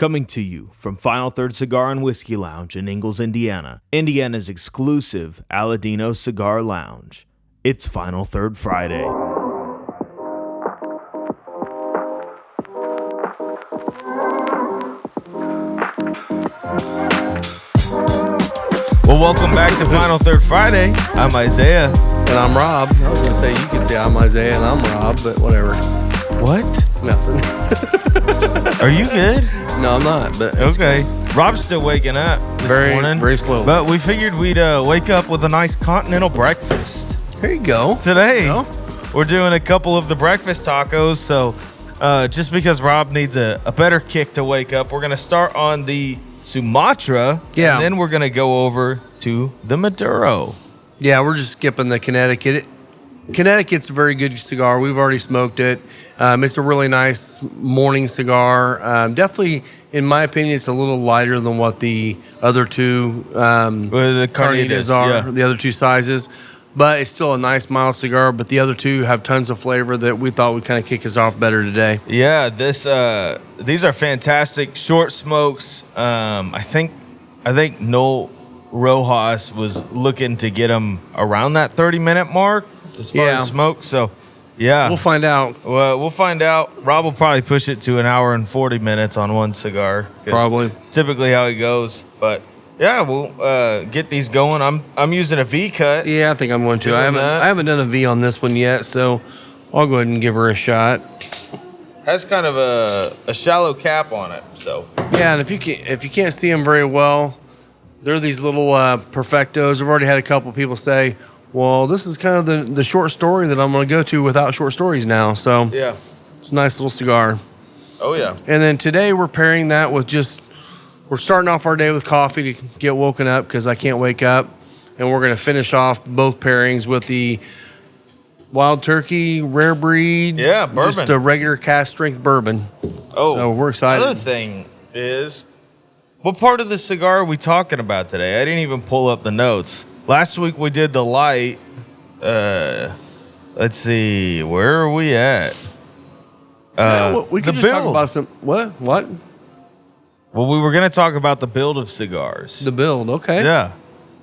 Coming to you from Final Third Cigar and Whiskey Lounge in Ingalls, Indiana, Indiana's exclusive Aladino Cigar Lounge. It's Final Third Friday. Well, welcome back to Final Third Friday. I'm Isaiah. And I'm Rob. I was going to say, you could say I'm Isaiah and I'm Rob, but whatever. What? Nothing. Are you good? No, I'm not. But okay. Rob's still waking up this morning. Very slow. But we figured we'd wake up with a nice continental breakfast. Here you go. Today, we're doing a couple of the breakfast tacos. So just because Rob needs a better kick to wake up, we're going to start on the Sumatra. Yeah. And then we're going to go over to the Maduro. Yeah, we're just skipping the Connecticut. Connecticut's a very good cigar. We've already smoked it. It's a really nice morning cigar. Definitely, in my opinion, it's a little lighter than what the other two the Carnitas are, the other two sizes. But it's still a nice, mild cigar. But the other two have tons of flavor that we thought would kind of kick us off better today. Yeah, these are fantastic short smokes. I think Noel Rojas was looking to get them around that 30-minute mark as far as smoke. So, yeah. We'll find out. Well, we'll find out. Rob will probably push it to an hour and 40 minutes on one cigar. Probably. Typically how he goes. But, yeah, we'll get these going. I'm using a V cut. Yeah, I think I'm going to. I haven't done a V on this one yet, so I'll go ahead and give her a shot. Has kind of a shallow cap on it. So yeah, and if you can't see them very well, they're these little perfectos. I've already had a couple people say, well, this is kind of the short story that I'm going to go to without short stories now. So yeah, it's a nice little cigar. Oh, yeah. And then today we're pairing that with we're starting off our day with coffee to get woken up because I can't wake up. And we're going to finish off both pairings with the Wild Turkey Rare Breed. Yeah, bourbon. Just a regular cast strength bourbon. Oh, so we're excited. Another thing is, what part of the cigar are we talking about today? I didn't even pull up the notes. Last week we did the light. Let's see, where are we at? We could just talk about some what? Well, we were going to talk about the build of cigars. The build, okay. Yeah.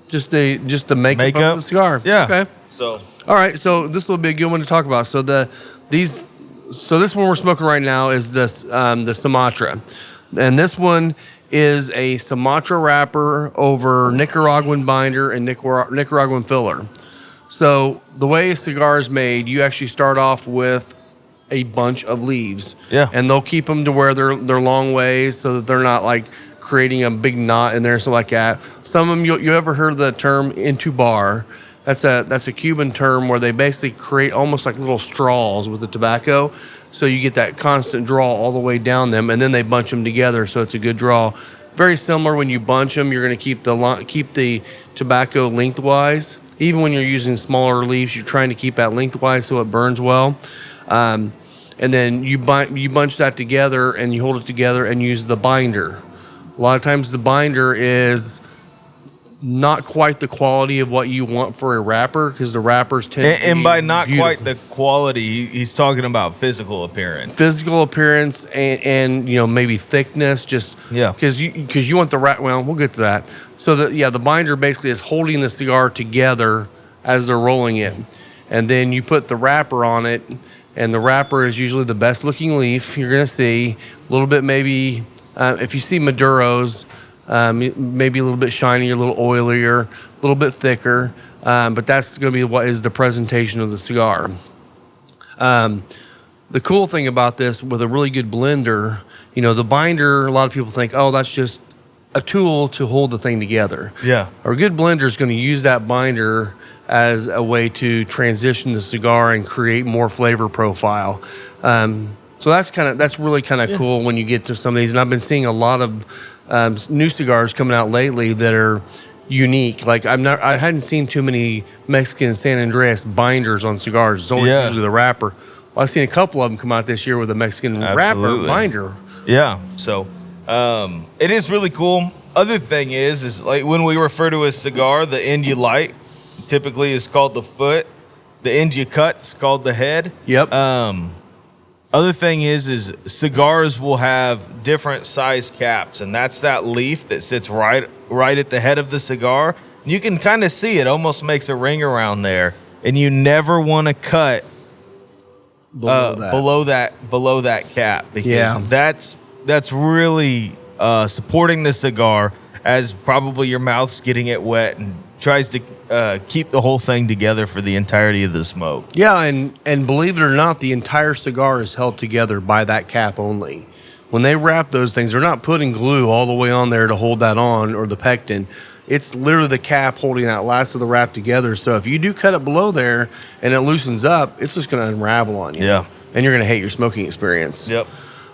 Just the makeup of the cigar. Yeah. Okay. So. All right. So this will be a good one to talk about. So this one we're smoking right now is the Sumatra, and this one is a Sumatra wrapper over Nicaraguan binder and Nicaraguan filler. So the way a cigar is made, you actually start off with a bunch of leaves. Yeah. And they'll keep them to where they're long ways so that they're not like creating a big knot in there, something like that. Some of them, you ever heard the term intubar? That's a Cuban term where they basically create almost like little straws with the tobacco. So you get that constant draw all the way down them, and then they bunch them together, so it's a good draw. Very similar when you bunch them, you're going to keep the tobacco lengthwise. Even when you're using smaller leaves, you're trying to keep that lengthwise so it burns well. And then you bunch that together, and you hold it together and use the binder. A lot of times the binder is not quite the quality of what you want for a wrapper because the wrappers tend to be and by not beautiful. quite the quality, he's talking about physical appearance. Physical appearance and maybe thickness, just because you want the wrap. Well, we'll get to that. So the binder basically is holding the cigar together as they're rolling it, and then you put the wrapper on it, and the wrapper is usually the best looking leaf you're gonna see. A little bit maybe if you see Maduros. Maybe a little bit shinier, a little oilier, a little bit thicker, but that's going to be what is the presentation of the cigar. The cool thing about this, with a really good blender, the binder, a lot of people think, oh, that's just a tool to hold the thing together. Yeah. Or a good blender is going to use that binder as a way to transition the cigar and create more flavor profile. So that's really kind of cool when you get to some of these. And I've been seeing a lot of new cigars coming out lately that are unique. Like I hadn't seen too many Mexican San Andreas binders on cigars. It's only usually the wrapper. Well, I've seen a couple of them come out this year with a Mexican wrapper binder. Yeah. So it is really cool. Other thing is like when we refer to a cigar, the end you light typically is called the foot. The end you cut is called the head. Yep. Other thing is cigars will have different size caps, and that's that leaf that sits right at the head of the cigar. You can kind of see it almost makes a ring around there, and you never want to cut below that cap, because that's really supporting the cigar, as probably your mouth's getting it wet and tries to keep the whole thing together for the entirety of the smoke. Yeah, and believe it or not, the entire cigar is held together by that cap only. When they wrap those things, they're not putting glue all the way on there to hold that on, or the pectin. It's literally the cap holding that last of the wrap together. So if you do cut it below there and it loosens up, it's just going to unravel on you. Yeah. And you're going to hate your smoking experience. Yep.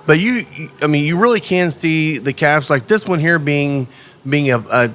But you really can see the caps, like this one here being a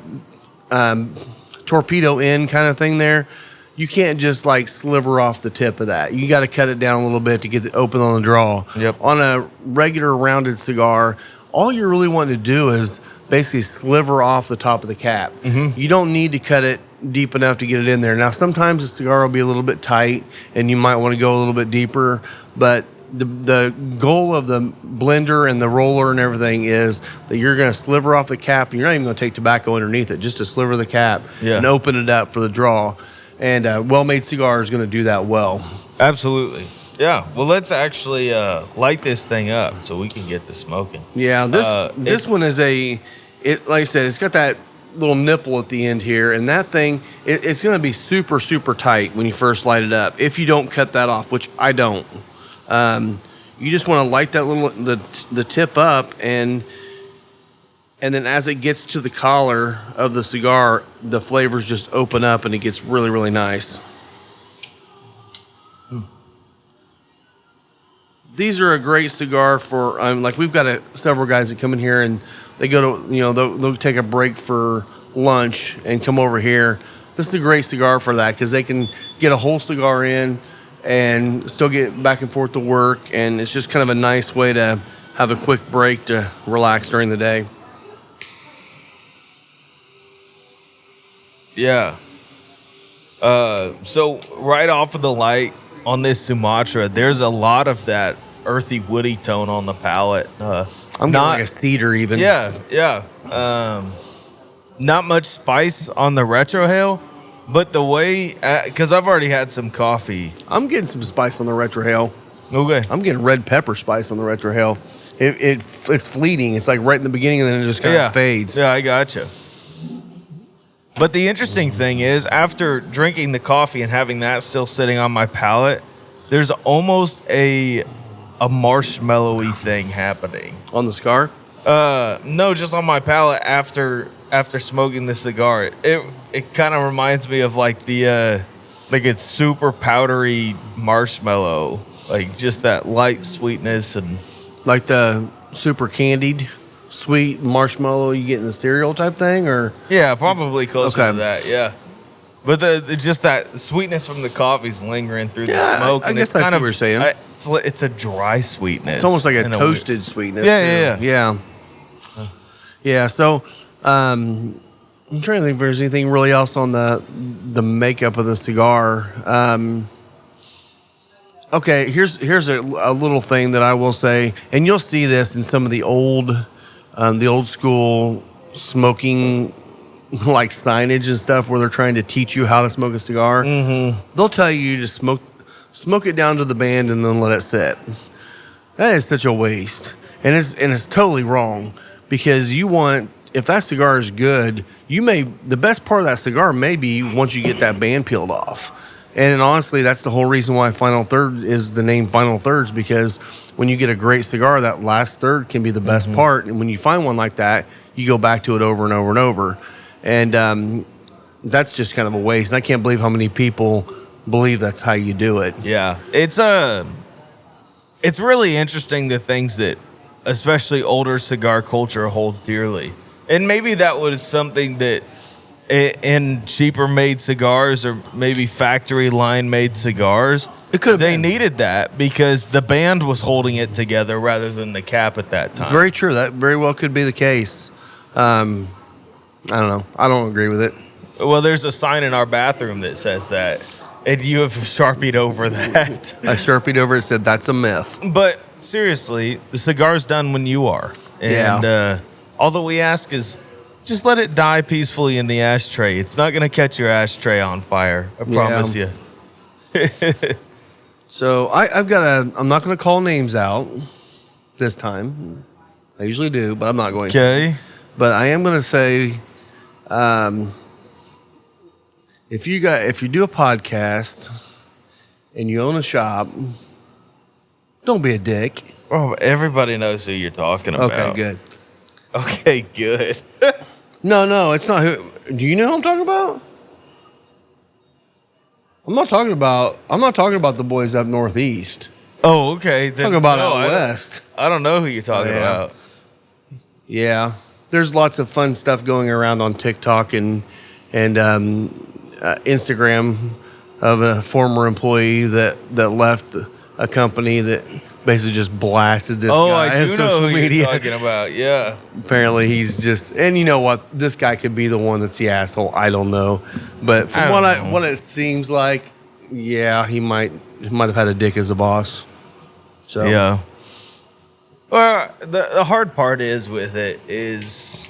torpedo end kind of thing there. You can't just like sliver off the tip of that. You got to cut it down a little bit to get it open on the draw. Yep. On a regular rounded cigar, all you're really wanting to do is basically sliver off the top of the cap. Mm-hmm. You don't need to cut it deep enough to get it in there. Now, sometimes the cigar will be a little bit tight and you might want to go a little bit deeper, but the goal of the blender and the roller and everything is that you're going to sliver off the cap, and you're not even going to take tobacco underneath it, just to sliver the cap and open it up for the draw. And a well-made cigar is going to do that well. Absolutely. Yeah. Well, let's actually light this thing up so we can get this smoking. Yeah. This one is like I said, it's got that little nipple at the end here, and that thing, it's going to be super, super tight when you first light it up. If you don't cut that off, which I don't. You just want to light that the tip up, and then as it gets to the collar of the cigar, the flavors just open up and it gets really, really nice. These are a great cigar for, like we've got several guys that come in here and they go to, they'll take a break for lunch and come over here. This is a great cigar for that, because they can get a whole cigar in and still get back and forth to work, and it's just kind of a nice way to have a quick break to relax during the day. Yeah. So right off of the light on this Sumatra, there's a lot of that earthy, woody tone on the palate. I'm getting like a cedar even. Yeah. Not much spice on the retrohale, but the way, because I've already had some coffee. I'm getting some spice on the retrohale. Okay. I'm getting red pepper spice on the retrohale. It's fleeting. It's like right in the beginning, and then it just kind of fades. Yeah, I gotcha. But the interesting thing is, after drinking the coffee and having that still sitting on my palate, there's almost a marshmallowy thing happening. On the cigar? No, just on my palate after smoking the cigar. It kind of reminds me of like like it's super powdery marshmallow, like just that light sweetness, and like the super candied sweet marshmallow you get in the cereal type thing, or yeah, probably closer to that. Yeah, but just that sweetness from the coffee's lingering through the smoke. I guess that's what we're saying. It's a dry sweetness. It's almost like a toasted sweetness. Yeah. So, I'm trying to think if there's anything really else on the makeup of the cigar. Okay, here's a little thing that I will say, and you'll see this in some of the old school smoking like signage and stuff, where they're trying to teach you how to smoke a cigar. Mm-hmm. They'll tell you to smoke it down to the band and then let it sit. That is such a waste, and it's totally wrong, because if that cigar is good, the best part of that cigar may be once you get that band peeled off. And honestly, that's the whole reason why Final Third is the name Final Thirds, because when you get a great cigar, that last third can be the best part. And when you find one like that, you go back to it over and over and over. And that's just kind of a waste. And I can't believe how many people believe that's how you do it. Yeah. It's really interesting, the things that especially older cigar culture hold dearly. And maybe that was something that in cheaper made cigars, or maybe factory line made cigars, they needed that because the band was holding it together rather than the cap at that time. Very true. That very well could be the case. I don't know. I don't agree with it. Well, there's a sign in our bathroom that says that, and you have Sharpied over that. I Sharpied over it, said that's a myth. But seriously, the cigar's done when you are. And all that we ask is just let it die peacefully in the ashtray. It's not going to catch your ashtray on fire. I promise you. So I've got I'm not going to call names out this time. I usually do, but I'm not going to. Okay. But I am going to say, if you do a podcast and you own a shop, don't be a dick. Oh, everybody knows who you're talking about. Okay, good. Okay, good. No, it's not who. Do you know who I'm talking about? I'm not talking about the boys up northeast. Oh, okay. I'm talking about out west. I don't know who you're talking about. Yeah, there's lots of fun stuff going around on TikTok and Instagram of a former employee that left a company that basically just blasted this guy. Oh, I do on know social who media. you're talking about. Yeah. Apparently, he's just, and you know what? This guy could be the one that's the asshole. I don't know, but from what it seems like, yeah, he might have had a dick as a boss. So yeah. Well, the hard part is with it is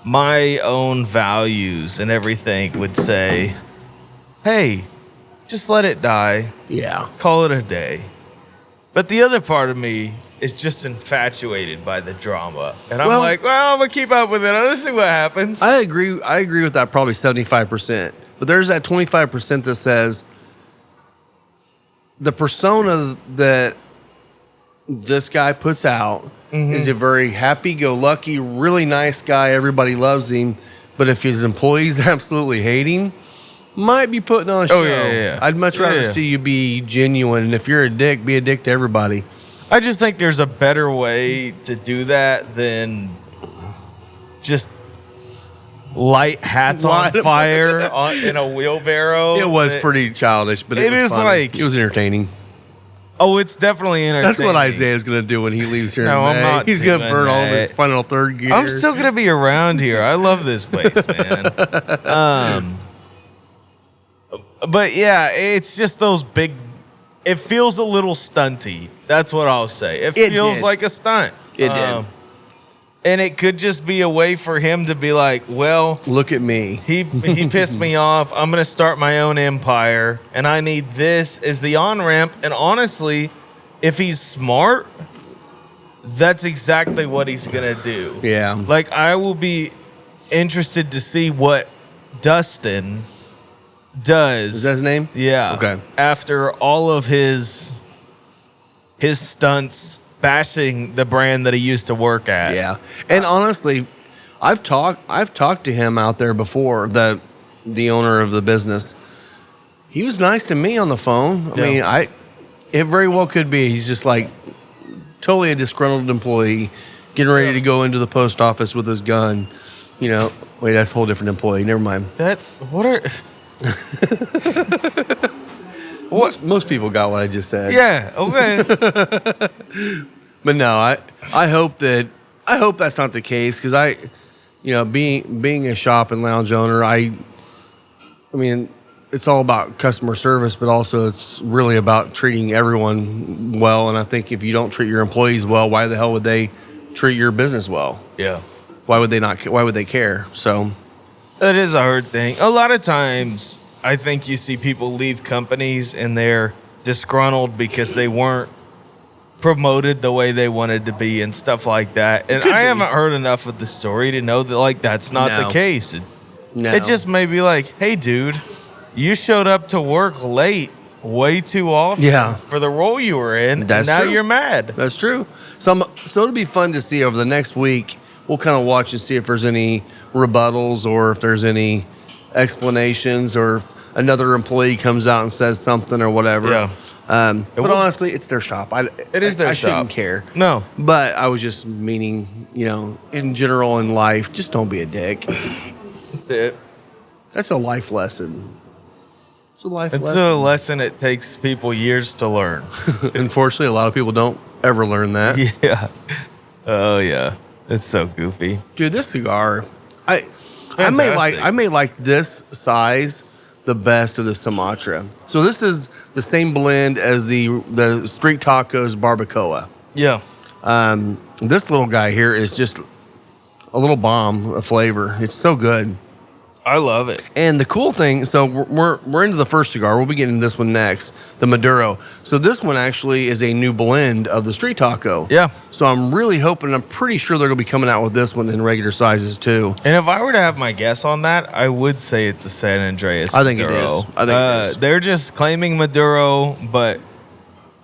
my own values and everything would say, hey, just let it die. Yeah. Call it a day. But the other part of me is just infatuated by the drama. And I'm like, well, I'm going to keep up with it. Let's see what happens. I agree with that probably 75%. But there's that 25% that says the persona that this guy puts out is a very happy-go-lucky, really nice guy. Everybody loves him. But if his employees absolutely hate him, might be putting on a show. Oh, yeah. I'd much rather see you be genuine. And if you're a dick, be a dick to everybody. I just think there's a better way to do that than just light hats on fire in a wheelbarrow. It was pretty childish, but it was funny. It was entertaining. Oh, it's definitely entertaining. That's what Isaiah's going to do when he leaves here. No, in May. I'm not. He's going to burn all of his final third gear. I'm still going to be around here. I love this place, man. But yeah, it's just those big. It feels a little stunty. That's what I'll say. It feels like a stunt. It did. And it could just be a way for him to be like, well, look at me. He pissed me off. I'm going to start my own empire, and I need this as the on-ramp. And honestly, if he's smart, that's exactly what he's going to do. Yeah. Like, I will be interested to see what Dustin does. Is that his name? Yeah. Okay. After all of his stunts bashing the brand that he used to work at. Yeah. And honestly, I've talked to him out there before, the owner of the business. He was nice to me on the phone. I mean, it very well could be he's just like totally a disgruntled employee getting ready to go into the post office with his gun. You know, wait, that's a whole different employee. Never mind. Most people got what I just said. Yeah, okay. But no, I hope that's not the case because being a shop and lounge owner, I mean, it's all about customer service, but also it's really about treating everyone well. And I think if you don't treat your employees well, why the hell would they treat your business well? Yeah. Why would they not? Why would they care? So that is a hard thing. A lot of times, I think you see people leave companies and they're disgruntled because they weren't promoted the way they wanted to be and stuff like that. And I haven't heard enough of the story to know that that's not the case. It just may be like, hey, dude, you showed up to work late way too often for the role you were in, and now you're mad. That's true. So it'll be fun to see over the next week. We'll kind of watch and see if there's any rebuttals or if there's any explanations or if another employee comes out and says something or whatever. Yeah. But honestly, it's their shop. It is their shop. I shouldn't care. No. But I was just meaning, in general in life, just don't be a dick. That's it. That's a life lesson. It's a lesson it takes people years to learn. Unfortunately, a lot of people don't ever learn that. Yeah. Oh, yeah. It's so goofy. Dude, this cigar, I may like this size, the best of the Sumatra. So this is the same blend as the Street Tacos Barbacoa. Yeah. This little guy here is just a little bomb of flavor. It's so good. I love it. And the cool thing, so we're into the first cigar. We'll be getting this one next, the Maduro. So this one actually is a new blend of the Street Taco. Yeah. So I'm really hoping, I'm pretty sure they're going to be coming out with this one in regular sizes too. And if I were to have my guess on that, I would say it's a San Andreas I think Maduro. it is. I think it is. They're just claiming Maduro, but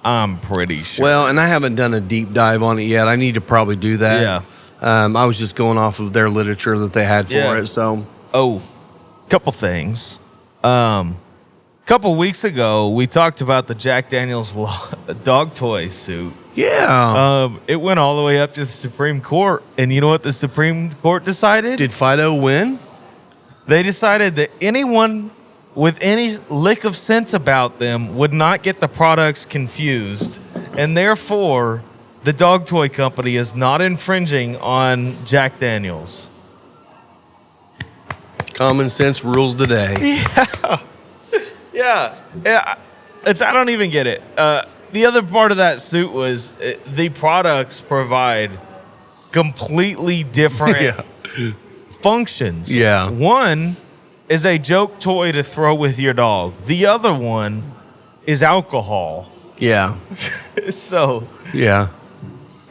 I'm pretty sure. Well, and I haven't done a deep dive on it yet. I need to probably do that. Yeah. I was just going off of their literature that they had for it. So, couple things. Couple weeks ago, we talked about the Jack Daniel's dog toy suit. yeah. It went all the way up to the Supreme Court, and you know what the Supreme Court decided? Did Fido win? They decided that anyone with any lick of sense about them would not get the products confused, and therefore the dog toy company is not infringing on Jack Daniel's. Common sense rules the day. Yeah. It's I don't even get it. The other part of that suit was the products provide completely different functions. Yeah. One is a joke toy to throw with your dog. The other one is alcohol. Yeah. So Yeah.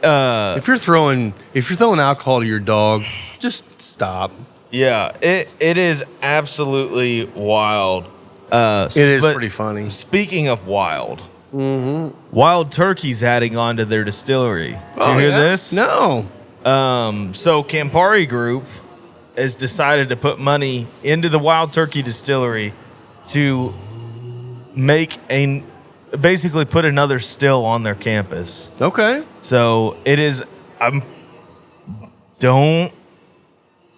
If you're throwing alcohol to your dog, just stop. yeah, it is absolutely wild. It is but pretty funny. Speaking of wild, Wild Turkey's adding on to their distillery. Did you hear this? No. So Campari Group has decided to put money into the Wild Turkey distillery to basically put another still on their campus. Okay. So it is.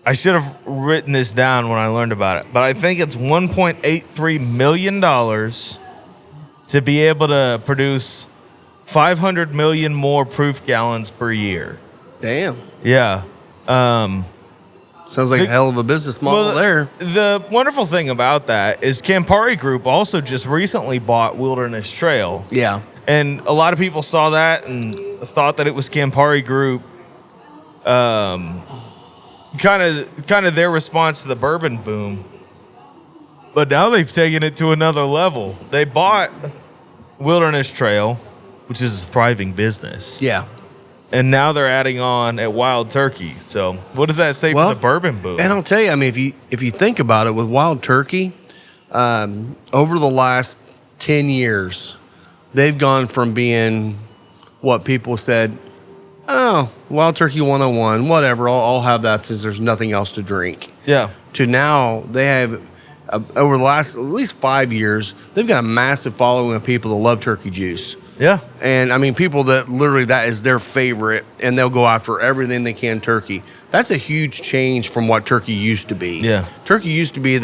I should have written this down when I learned about it, but I think it's $1.83 million to be able to produce 500 million more proof gallons per year. Damn. Yeah. Sounds like a hell of a business model there. The wonderful thing about that is Campari Group also just recently bought Wilderness Trail. Yeah. And a lot of people saw that and thought that it was Campari Group. Kind of their response to the bourbon boom. But now they've taken it to another level. They bought Wilderness Trail, which is a thriving business. Yeah. And now they're adding on at Wild Turkey. So what does that say for the bourbon boom? And I'll tell you, I mean, if you think about it, with Wild Turkey, over the last 10 years, they've gone from being what people said, oh, Wild Turkey 101, whatever, I'll have that since there's nothing else to drink. Yeah. To now, they have, over the last at least 5 years, they've got a massive following of people that love turkey juice. Yeah. And I mean, people that literally that is their favorite, and they'll go after everything they can turkey. That's a huge change from what turkey used to be. Yeah. Turkey used to be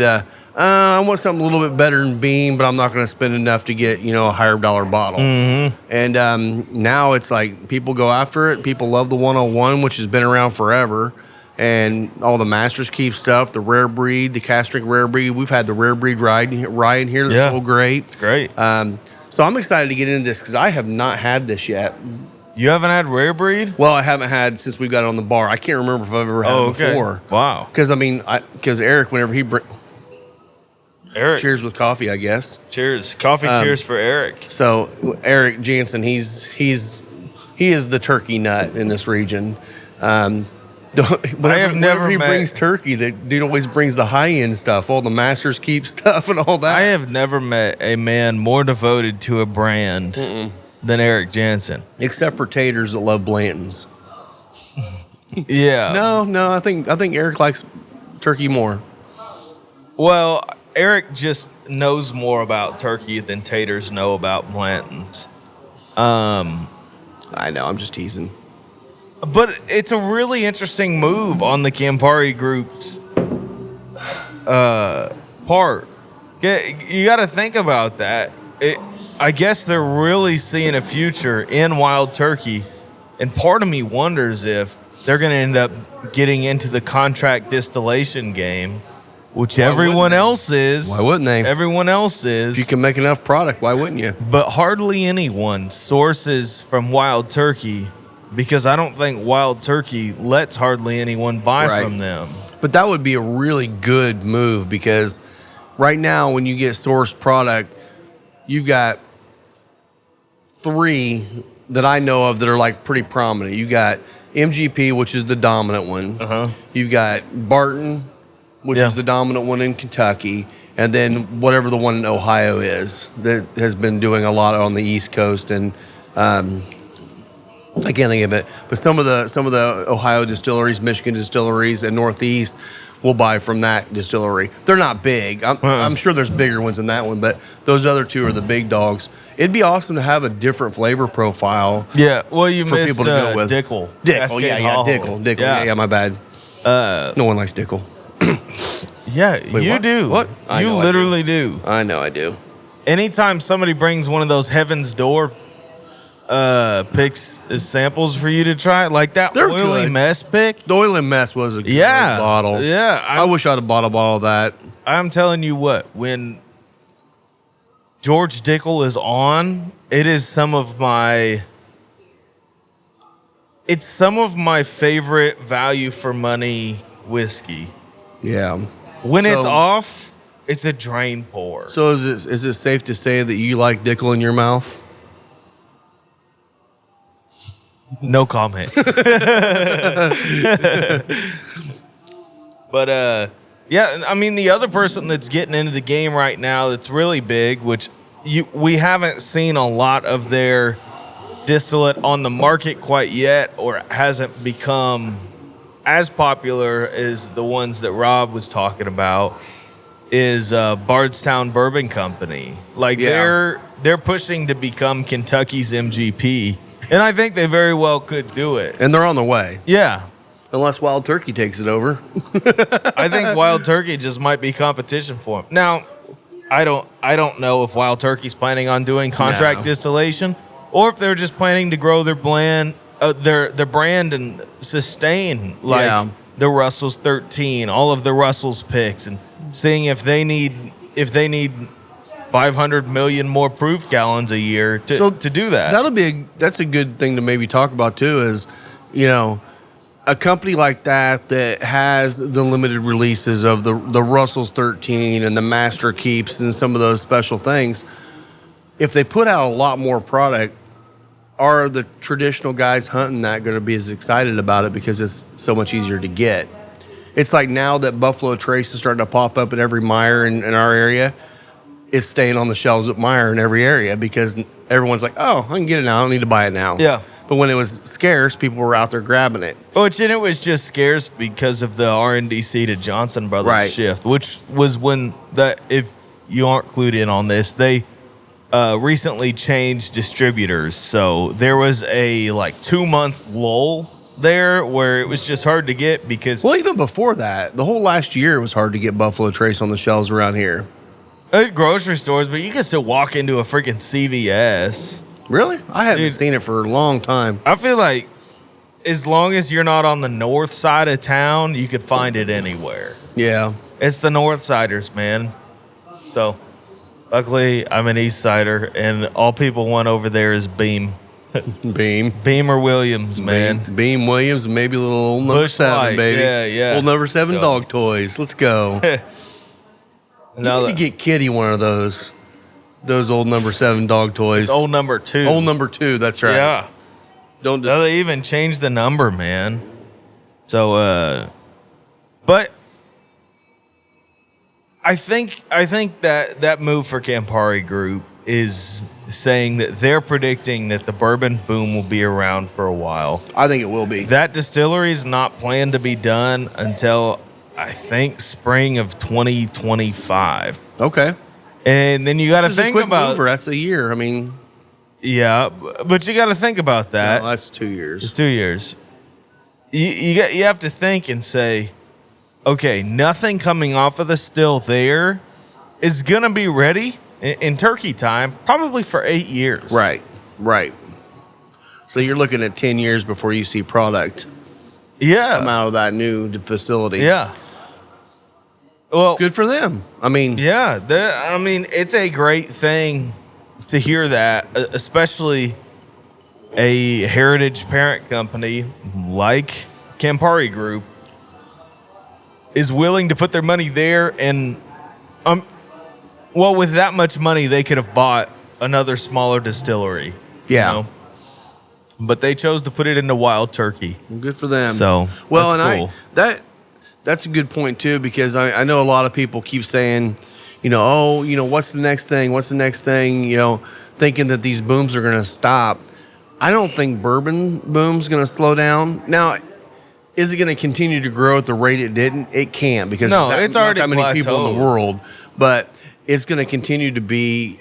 I want something a little bit better than bean, but I'm not going to spend enough to get, a higher dollar bottle. Mm-hmm. And now it's like people go after it. People love the 101, which has been around forever. And all the Master's Keep stuff, the rare breed, the Castric rare breed. We've had the rare breed rye in here that's so great. It's great. So I'm excited to get into this because I have not had this yet. You haven't had rare breed? Well, I haven't had since we got it on the bar. I can't remember if I've ever had it before. Wow. Because Eric, whenever Eric. cheers with coffee, I guess. Cheers. Coffee cheers for Eric. So Eric Jansen, he is the turkey nut in this region. Whenever he brings turkey, the dude always brings the high end stuff, all the Master's Keep stuff and all that. I have never met a man more devoted to a brand than Eric Jansen. Except for taters that love Blanton's. Yeah. No, I think Eric likes turkey more. Well, Eric just knows more about turkey than taters know about Blanton's. I know, I'm just teasing. But it's a really interesting move on the Campari Group's part. You got to think about that. I guess they're really seeing a future in wild turkey, and part of me wonders if they're going to end up getting into the contract distillation game which Why everyone wouldn't they? else is. Why wouldn't they? Everyone else is. If you can make enough product, why wouldn't you? But hardly anyone sources from Wild Turkey because I don't think Wild Turkey lets hardly anyone buy Right. from them. But that would be a really good move because right now when you get sourced product, you've got 3 that I know of that are like pretty prominent. You got MGP, which is the dominant one. Uh-huh. You've got Barton, which Yeah. is the dominant one in Kentucky, and then whatever the one in Ohio is that has been doing a lot on the East Coast. And I can't think of it, but some of the Ohio distilleries, Michigan distilleries, and Northeast will buy from that distillery. They're not big. I'm sure there's bigger ones than that one, but those other 2 are the big dogs. It'd be awesome to have a different flavor profile. Yeah, well, you For missed people to go with. Dickel. Dickel, Cascade yeah, Hollow. Dickel. Yeah, my bad. No one likes Dickel. Yeah, you what? do. What? I You know I literally do. I know I do. Anytime somebody brings one of those Heaven's Door picks as samples for you to try, like that They're oily good. mess pick. The Oil and Mess was a good Yeah, bottle. yeah. I wish I'd have bought a bottle of that. I'm telling you what, when George Dickel is on, it's some of my favorite value for money whiskey. Yeah. When it's So- off, it's a drain pour. So is it safe to say that you like Dickel in your mouth? No comment. But yeah, I mean the other person that's getting into the game right now that's really big, which we haven't seen a lot of their distillate on the market quite yet, or hasn't become as popular as the ones that Rob was talking about, is Bardstown Bourbon Company. Like Yeah. they're pushing to become Kentucky's MGP, and I think they very well could do it. And they're on the way. Yeah. Unless Wild Turkey takes it over. I think Wild Turkey just might be competition for him. Now, I don't know if Wild Turkey's planning on doing contract No. distillation, or if they're just planning to grow their their brand and sustain like Yeah. the Russell's 13, all of the Russell's picks, and seeing if they need 500 million more proof gallons a year to do that. That's a good thing to maybe talk about too. Is a company like that has the limited releases of the Russell's 13 and the Master Keeps and some of those special things. If they put out a lot more product, are the traditional guys hunting that going to be as excited about it because it's so much easier to get? It's like now that Buffalo Trace is starting to pop up at every Meijer in our area, it's staying on the shelves at Meijer in every area because everyone's like, oh, I can get it now. I don't need to buy it now. Yeah. But when it was scarce, people were out there grabbing it. Which, and it was just scarce because of the RNDC to Johnson Brothers Right. shift, which was when if you aren't clued in on this, they recently changed distributors. So there was a 2-month lull there where it was just hard to get because Well, even before that, the whole last year it was hard to get Buffalo Trace on the shelves around here. at grocery stores, but you can still walk into a freaking CVS. Really? I haven't Dude. seen it for a long time. I feel like as long as you're not on the north side of town, you could find it anywhere. Yeah. It's the North Siders, man. So, luckily, I'm an East Sider, and all people want over there is Beam. Beam. Beam or Williams, man. Beam Williams, maybe a little old number Busch 7, Light, baby. yeah. Old number 7 So- dog toys. Let's go. Now You that, get Kitty one of those old number 7 dog toys. it's old number 2. Old number 2, that's right. Yeah. Don't Now just, they even changed the number, man. So, but I think that move for Campari Group is saying that they're predicting that the bourbon boom will be around for a while. I think it will be. That distillery is not planned to be done until I think spring of 2025. Okay. And then you got to This is a think quick about mover. That's a year. I mean, yeah, but you got to think about that. no, that's 2 years. It's 2 years. You have to think and say, okay, nothing coming off of the still there is gonna be ready in turkey time, probably for 8 years. Right. So you're looking at 10 years before you see product come Yeah. out of that new facility. Yeah. Well, good for them. I mean, yeah, it's a great thing to hear that, especially a heritage parent company like Campari Group is willing to put their money there. And well, with that much money, they could have bought another smaller distillery. yeah. But they chose to put it into Wild Turkey. Good for them. So, well, that's and cool. that's a good point too, because I know a lot of people keep saying, what's the next thing? What's the next thing? Thinking that these booms are going to stop. I don't think bourbon boom's going to slow down. Now, is it going to continue to grow at the rate it didn't? It can't, because it's already not that many people in the plateaued. world. But it's going to continue to be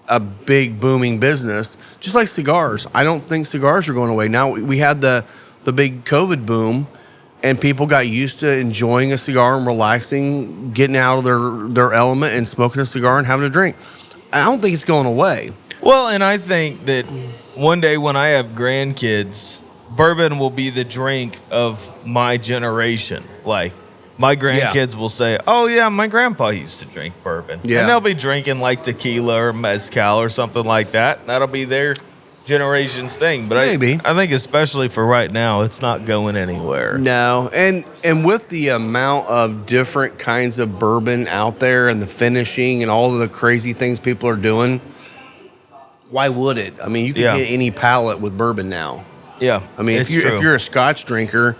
a big booming business, just like cigars. I don't think cigars are going away. Now, we had the big COVID boom, and people got used to enjoying a cigar and relaxing, getting out of their element and smoking a cigar and having a drink. I don't think it's going away. Well, and I think that one day when I have grandkids, bourbon will be the drink of my generation. Like, my grandkids will say, "Oh yeah, my grandpa used to drink bourbon." Yeah. And they'll be drinking like tequila or mezcal or something like that. That'll be their generation's thing. But Maybe. I think especially for right now, it's not going anywhere. No, and with the amount of different kinds of bourbon out there and the finishing and all of the crazy things people are doing, why would it? I mean, you can get any palate with bourbon now. Yeah. I mean, if you're a Scotch drinker,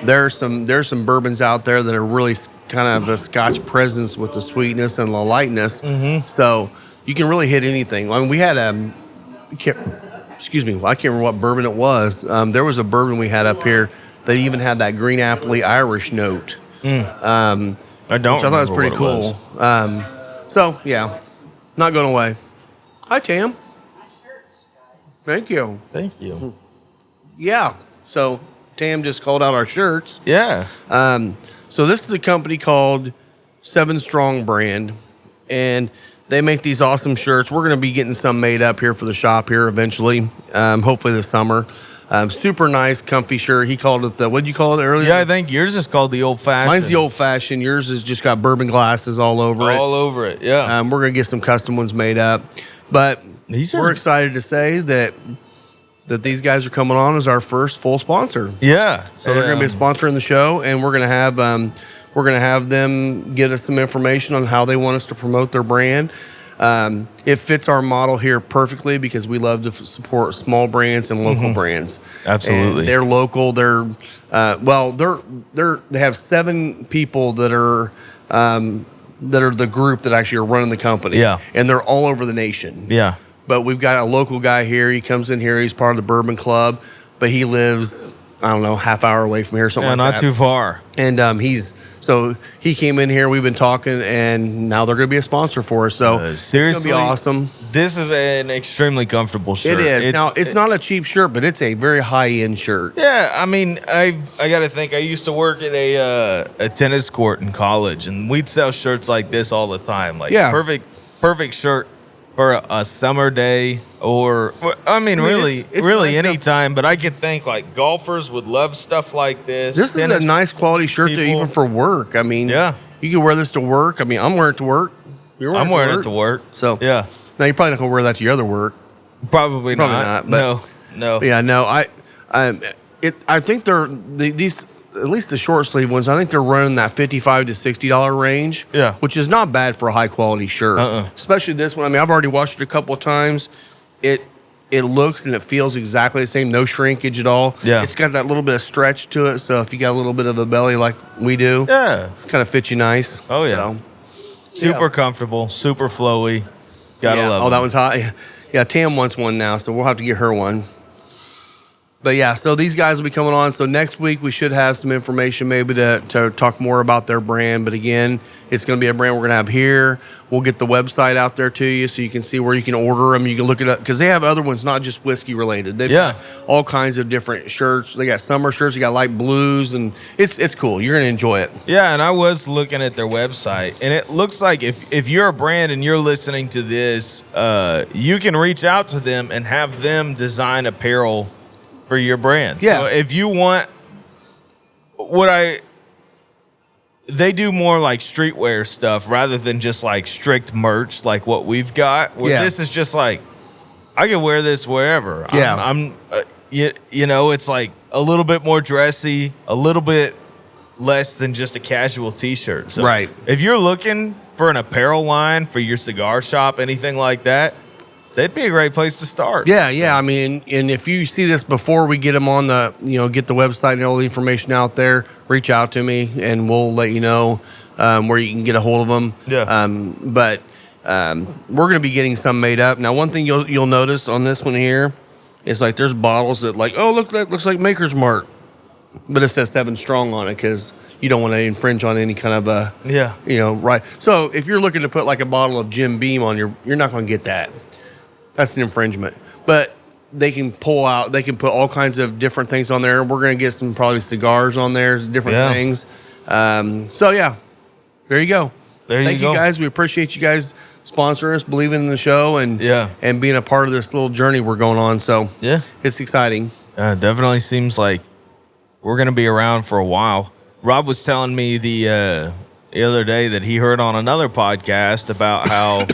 there's some bourbons out there that are really kind of a Scotch presence with the sweetness and the lightness. Mm-hmm. So you can really hit anything. I mean, we had I can't remember what bourbon it was. There was a bourbon we had up here that even had that green apple-y Irish note. I don't. Which I thought was pretty cool. So yeah, not going away. Hi, Tam. Thank you. Thank you. Yeah. So Tam just called out our shirts. Yeah. So this is a company called 7 Strong Brand, and they make these awesome shirts. We're going to be getting some made up here for the shop here eventually, hopefully this summer. Super nice, comfy shirt. He called it what did you call it earlier? Yeah, I think yours is called the Old Fashioned. Mine's the Old Fashioned. Yours has just got bourbon glasses all over it. All over it, yeah. We're going to get some custom ones made up. But we're excited to say that these guys are coming on as our first full sponsor. Yeah. So they're going to be a sponsor in the show, and we're going to have them get us some information on how they want us to promote their brand. It fits our model here perfectly because we love to support small brands and local brands. Absolutely. And they're local. They're they have 7 people that are the group that actually are running the company. Yeah. And they're all over the nation. Yeah. But we've got a local guy here. He comes in here. He's part of the Bourbon Club, but he lives, I don't know, half hour away from here or something like that. Not too far. And he came in here. We've been talking, and now they're going to be a sponsor for us. So seriously, it's going to be awesome. This is an extremely comfortable shirt. It is. It's not a cheap shirt, but it's a very high-end shirt. Yeah, I mean, I got to think. I used to work at a tennis court in college, and we'd sell shirts like this all the time. Like, perfect shirt for a summer day, or really nice any stuff. time. But I could think like golfers would love stuff like this. This is a nice quality shirt even for work. I mean, yeah, you can wear this to work. I mean, I'm wearing it to work. I'm wearing it to work. So yeah. Now you're probably not gonna wear that to your other work. Probably not. But no. Yeah, no. I think these, at least the short sleeve ones, I think they're running that $55 to $60 range. Yeah. Which is not bad for a high quality shirt. Especially this one. I mean, I've already washed it a couple of times. It looks and it feels exactly the same, no shrinkage at all. Yeah. It's got that little bit of stretch to it, so if you got a little bit of a belly like we do, Yeah. it kind of fits you nice. Oh yeah. Super comfortable, super flowy. Gotta love it. Oh, that one's hot. Yeah, Tam wants one now, so we'll have to get her one. But yeah, so these guys will be coming on. So next week we should have some information maybe to talk more about their brand. But again, it's going to be a brand we're going to have here. We'll get the website out there to you so you can see where you can order them. You can look it up because they have other ones, not just whiskey related. They've got all kinds of different shirts. They got summer shirts. You got light blues, and it's cool. You're going to enjoy it. Yeah, and I was looking at their website, and it looks like if you're a brand and you're listening to this, you can reach out to them and have them design apparel for your brand. Yeah. So if you want they do more like streetwear stuff rather than just like strict merch like what we've got. Where Yeah. this is just like, I can wear this wherever. Yeah. I'm you know, it's like a little bit more dressy, a little bit less than just a casual t-shirt. So Right. if you're looking for an apparel line for your cigar shop, anything like that, that'd be a great place to start. Yeah. I mean, and if you see this before we get them on the, get the website and all the information out there, reach out to me and we'll let you know where you can get a hold of them. Yeah. But we're going to be getting some made up. Now, one thing you'll notice on this one here is like there's bottles that like, oh, look, that looks like Maker's Mark. But it says 7 Strong on it because you don't want to infringe on any kind of right. So if you're looking to put like a bottle of Jim Beam on you're not going to get that. That's an infringement. But they can put all kinds of different things on there. We're going to get some probably cigars on there, different things. There you go. Thank you guys. We appreciate you guys sponsoring us, believing in the show, and being a part of this little journey we're going on. So it's exciting. Definitely seems like we're going to be around for a while. Rob was telling me the other day that he heard on another podcast about how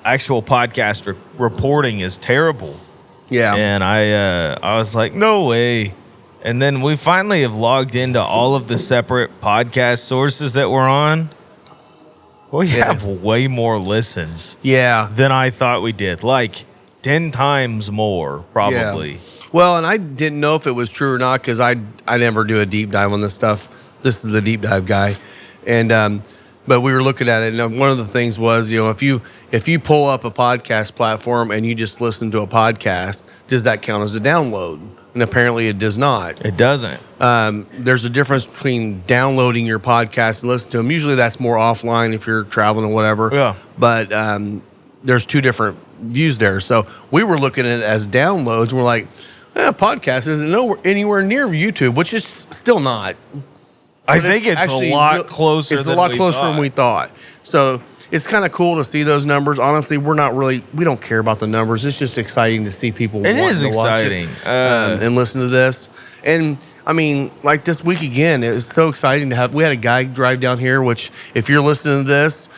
actual podcast reporting is terrible. Yeah. And I was like, no way. And then we finally have logged into all of the separate podcast sources that we're on. We have way more listens than I thought we did. Like 10 times more, probably. Yeah. Well, and I didn't know if it was true or not because I never do a deep dive on this stuff. This is the deep dive guy. And but we were looking at it, and one of the things was, if you pull up a podcast platform and you just listen to a podcast, does that count as a download? And apparently it does not. It doesn't. There's a difference between downloading your podcast and listening to them. Usually that's more offline if you're traveling or whatever. Yeah. But there's two different views there. So we were looking at it as downloads. We're like, podcast isn't anywhere near YouTube, which is still not. I think it's a lot closer. It's a lot closer than we thought. So it's kind of cool to see those numbers. Honestly, we don't care about the numbers. It's just exciting to see people. It is exciting and listen to this. And I mean, like this week again, it was so exciting to have. We had a guy drive down here. Which, if you're listening to this,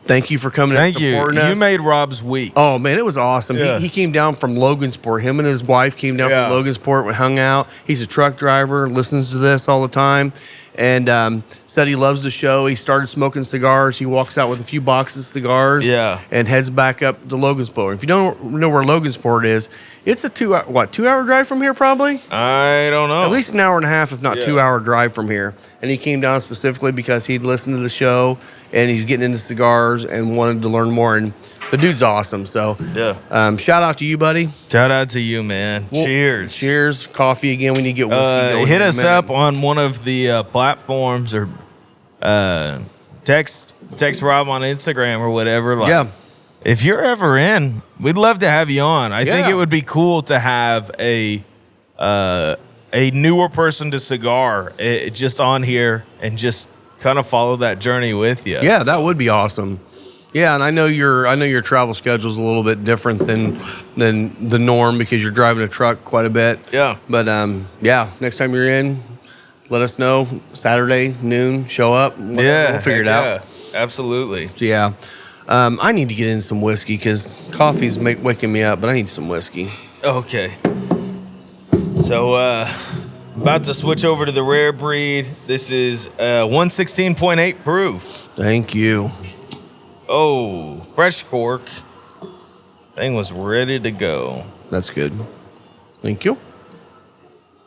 thank you for coming and supporting us. You made Rob's week. Oh, man, it was awesome. Yeah. He came down from Logansport. Him and his wife came down from Logansport. We hung out. He's a truck driver, listens to this all the time, and said he loves the show. He started smoking cigars. He walks out with a few boxes of cigars and heads back up to Logansport. If you don't know where Logansport is, it's a 2-hour drive from here probably? I don't know. At least an hour and a half, if not 2-hour drive from here. And he came down specifically because he'd listened to the show and he's getting into cigars and wanted to learn more. And the dude's awesome. So shout out to you, buddy. Shout out to you, man. Cheers. Cheers. Coffee again. We need to get whiskey. Hit us up on one of the platforms or text Rob on Instagram or whatever. If you're ever in, we'd love to have you on. I think it would be cool to have a newer person to cigar just on here and just kind of follow that journey with you. Yeah, that would be awesome. Yeah, and I know your travel schedule is a little bit different than the norm because you're driving a truck quite a bit. Yeah. But next time you're in, let us know. Saturday noon, show up. We'll figure it out. Yeah, absolutely. So I need to get in some whiskey because coffee's waking me up, but I need some whiskey. Okay. So about to switch over to the rare breed. This is 116.8 proof. Thank you. Oh, fresh cork. Thing was ready to go. That's good. Thank you.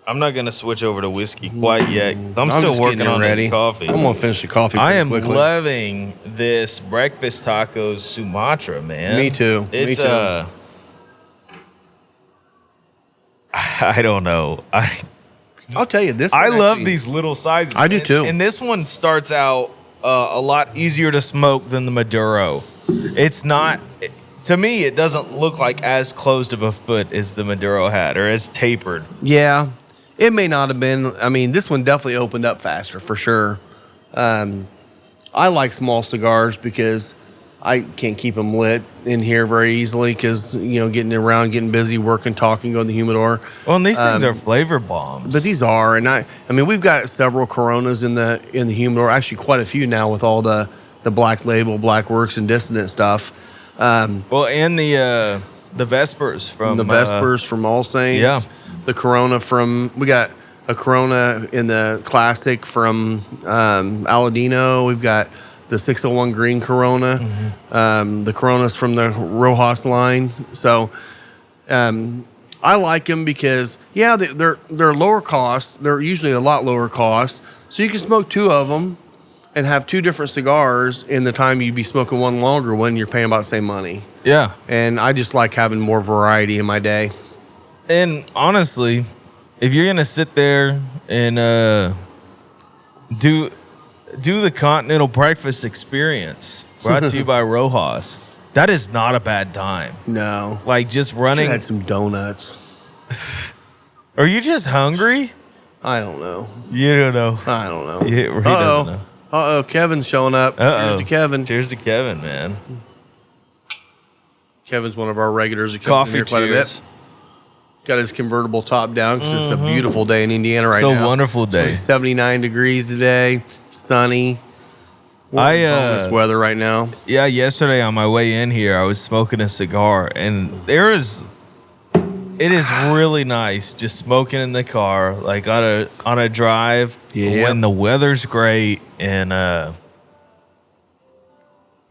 I'm not going to switch over to whiskey quite yet. I'm still working on this coffee. I'm going to finish the coffee I am quickly. loving this breakfast tacos Sumatra, man. Me too. It's I don't know. I'll tell you this. I love these little sizes. I do too. And this one starts out a lot easier to smoke than the Maduro. It's not. To me, it doesn't look like as closed of a foot as the Maduro had, or as tapered. Yeah, it may not have been. I mean, this one definitely opened up faster for sure. I like small cigars because I can't keep them lit in here very easily because, getting around, getting busy, working, talking, going to the humidor. Well, and these things are flavor bombs. But these are, and I mean, we've got several Coronas in the humidor. Actually, quite a few now with all the Black Label, Black Works, and Dissonant stuff. Well, and the Vespers from All Saints. Yeah. The Corona we got a Corona in the Classic from Aladino. We've got the 601 Green Corona, the Coronas from the Rojas line. So I like them because, they're lower cost. They're usually a lot lower cost. So you can smoke 2 of them and have 2 different cigars in the time you'd be smoking one longer one. You're paying about the same money. Yeah. And I just like having more variety in my day. And honestly, if you're going to sit there and do the Continental breakfast experience brought to you by Rojas, that is not a bad time. No. Like just running. Should have had some donuts. Are you just hungry? I don't know. You don't know. I don't know. He really doesn't know. Uh-oh, Kevin's showing up. Cheers to Kevin. Cheers to Kevin, man. Kevin's one of our regulars. He comes in here quite a bit. Got his convertible top down because it's a beautiful day in Indiana right now. It's a wonderful day. It's 79 degrees today, sunny. This weather right now. Yeah, yesterday on my way in here, I was smoking a cigar, and it is really nice just smoking in the car, like on a drive when the weather's great, and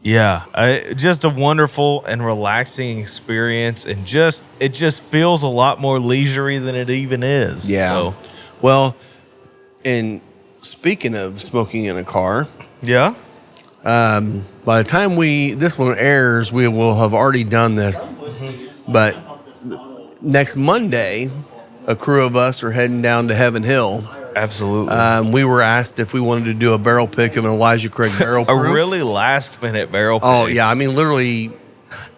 just a wonderful and relaxing experience, and it just feels a lot more leisurely than it even is. Yeah. So. Well, and speaking of smoking in a car, yeah. By the time this one airs, we will have already done this. But next Monday, a crew of us are heading down to Heaven Hill. Absolutely. We were asked if we wanted to do a barrel pick of an Elijah Craig barrel proof. A really last-minute barrel pick. Oh, yeah. I mean, literally,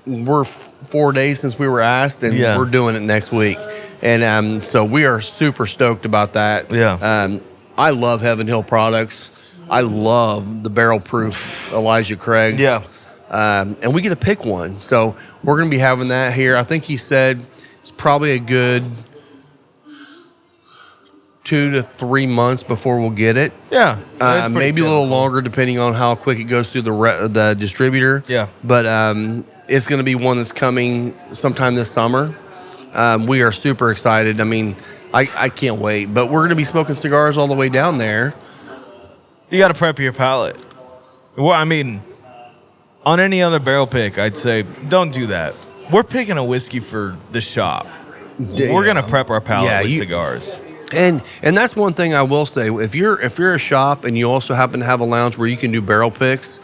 we're 4 days since we were asked, and we're doing it next week. And so we are super stoked about that. Yeah. I love Heaven Hill products. I love the barrel proof Elijah Craig. Yeah. And we get to pick one. So we're going to be having that here. I think he said it's probably a good 2 to 3 months before we'll get it. Yeah. Maybe a little longer depending on how quick it goes through the distributor. Yeah. But it's going to be one that's coming sometime this summer. We are super excited. I mean, I can't wait. But we're going to be smoking cigars all the way down there. You got to prep your palate. Well, I mean, on any other barrel pick, I'd say don't do that. We're picking a whiskey for the shop. We're going to prep our palate with cigars. And that's one thing I will say. If you're a shop and you also happen to have a lounge where you can do barrel picks,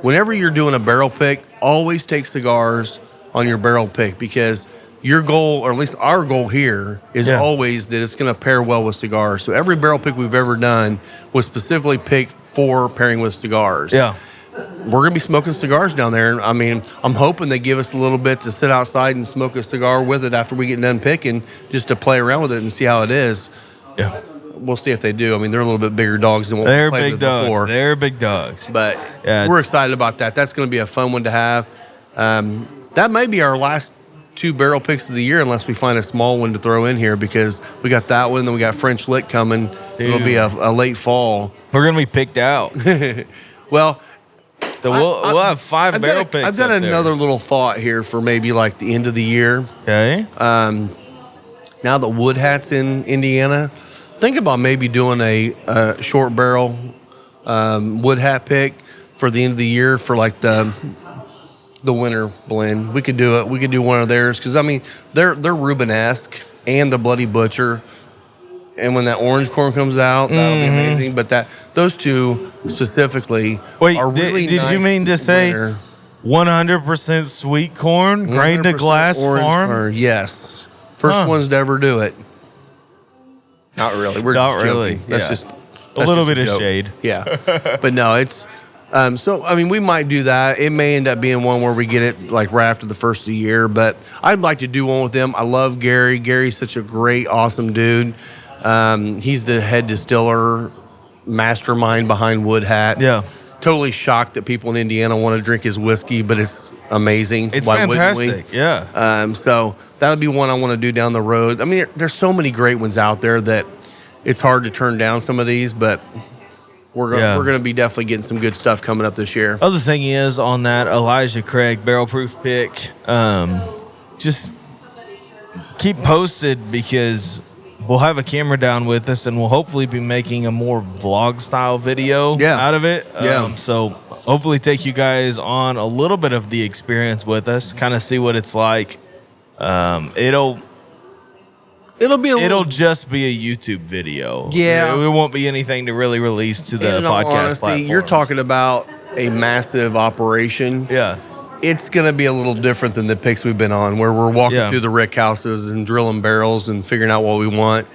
whenever you're doing a barrel pick, always take cigars on your barrel pick, because your goal, or at least our goal here, is always that it's going to pair well with cigars. So every barrel pick we've ever done was specifically picked for pairing with cigars. Yeah. We're going to be smoking cigars down there. I mean, I'm hoping they give us a little bit to sit outside and smoke a cigar with it after we get done picking, just to play around with it and see how it is. Yeah. We'll see if they do. I mean, they're a little bit bigger dogs than what we played with before. They're big dogs. But we're excited about that. That's going to be a fun one to have. That may be our last 2 barrel picks of the year, unless we find a small one to throw in here, because we got that one, then we got French Lick coming. Dude. It'll be a late fall. We're going to be picked out. Well, so we'll have 5 barrel picks. I've got another little thought here for maybe like the end of the year. Okay. Now that Wood Hat's in Indiana, think about maybe doing a short barrel Wood Hat pick for the end of the year for like the winter blend. We could do it. We could do one of theirs, because I mean they're Rubenesque and the Bloody Butcher. And when that orange corn comes out, that'll be amazing. But those two specifically are really nice. Did you mean to say 100% sweet corn, grain to glass farm? Corn, yes. First ones to ever do it. Not really. We're not just really. Joking. That's just a little bit of shade. Yeah. But no, it's so I mean, we might do that. It may end up being one where we get it like right after the first of the year. But I'd like to do one with them. I love Gary. Gary's such a great, awesome dude. He's the head distiller, mastermind behind Wood Hat. Yeah. totally shocked that people in Indiana want to drink his whiskey, but it's amazing. It's Why wouldn't we? fantastic. Yeah. So that would be one I want to do down the road. I mean, there's so many great ones out there that it's hard to turn down some of these, but we're gonna be definitely getting some good stuff coming up this year. Other thing is on that Elijah Craig barrel proof pick, just keep posted because we'll have a camera down with us and we'll hopefully be making a more vlog style video out of it. So hopefully take you guys on a little bit of the experience with us, kind of see what it's like. It'll just be a YouTube video. Yeah. It won't be anything to really release to the podcast platforms. You're talking about a massive operation. Yeah. It's going to be a little different than the picks we've been on, where we're walking through the rick houses and drilling barrels and figuring out what we want.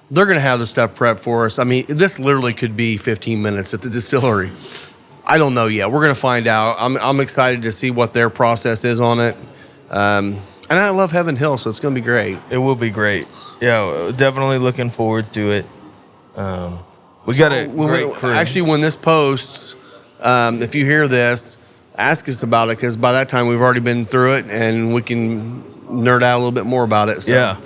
They're going to have the stuff prepped for us. I mean, this literally could be 15 minutes at the distillery. I don't know yet. We're going to find out. I'm excited to see what their process is on it. And I love Heaven Hill, so it's going to be great. It will be great. Yeah, definitely looking forward to it. We got a great crew. Actually, when this posts, if you hear this, ask us about it, because by that time we've already been through it and we can nerd out a little bit more about it. So. Yeah.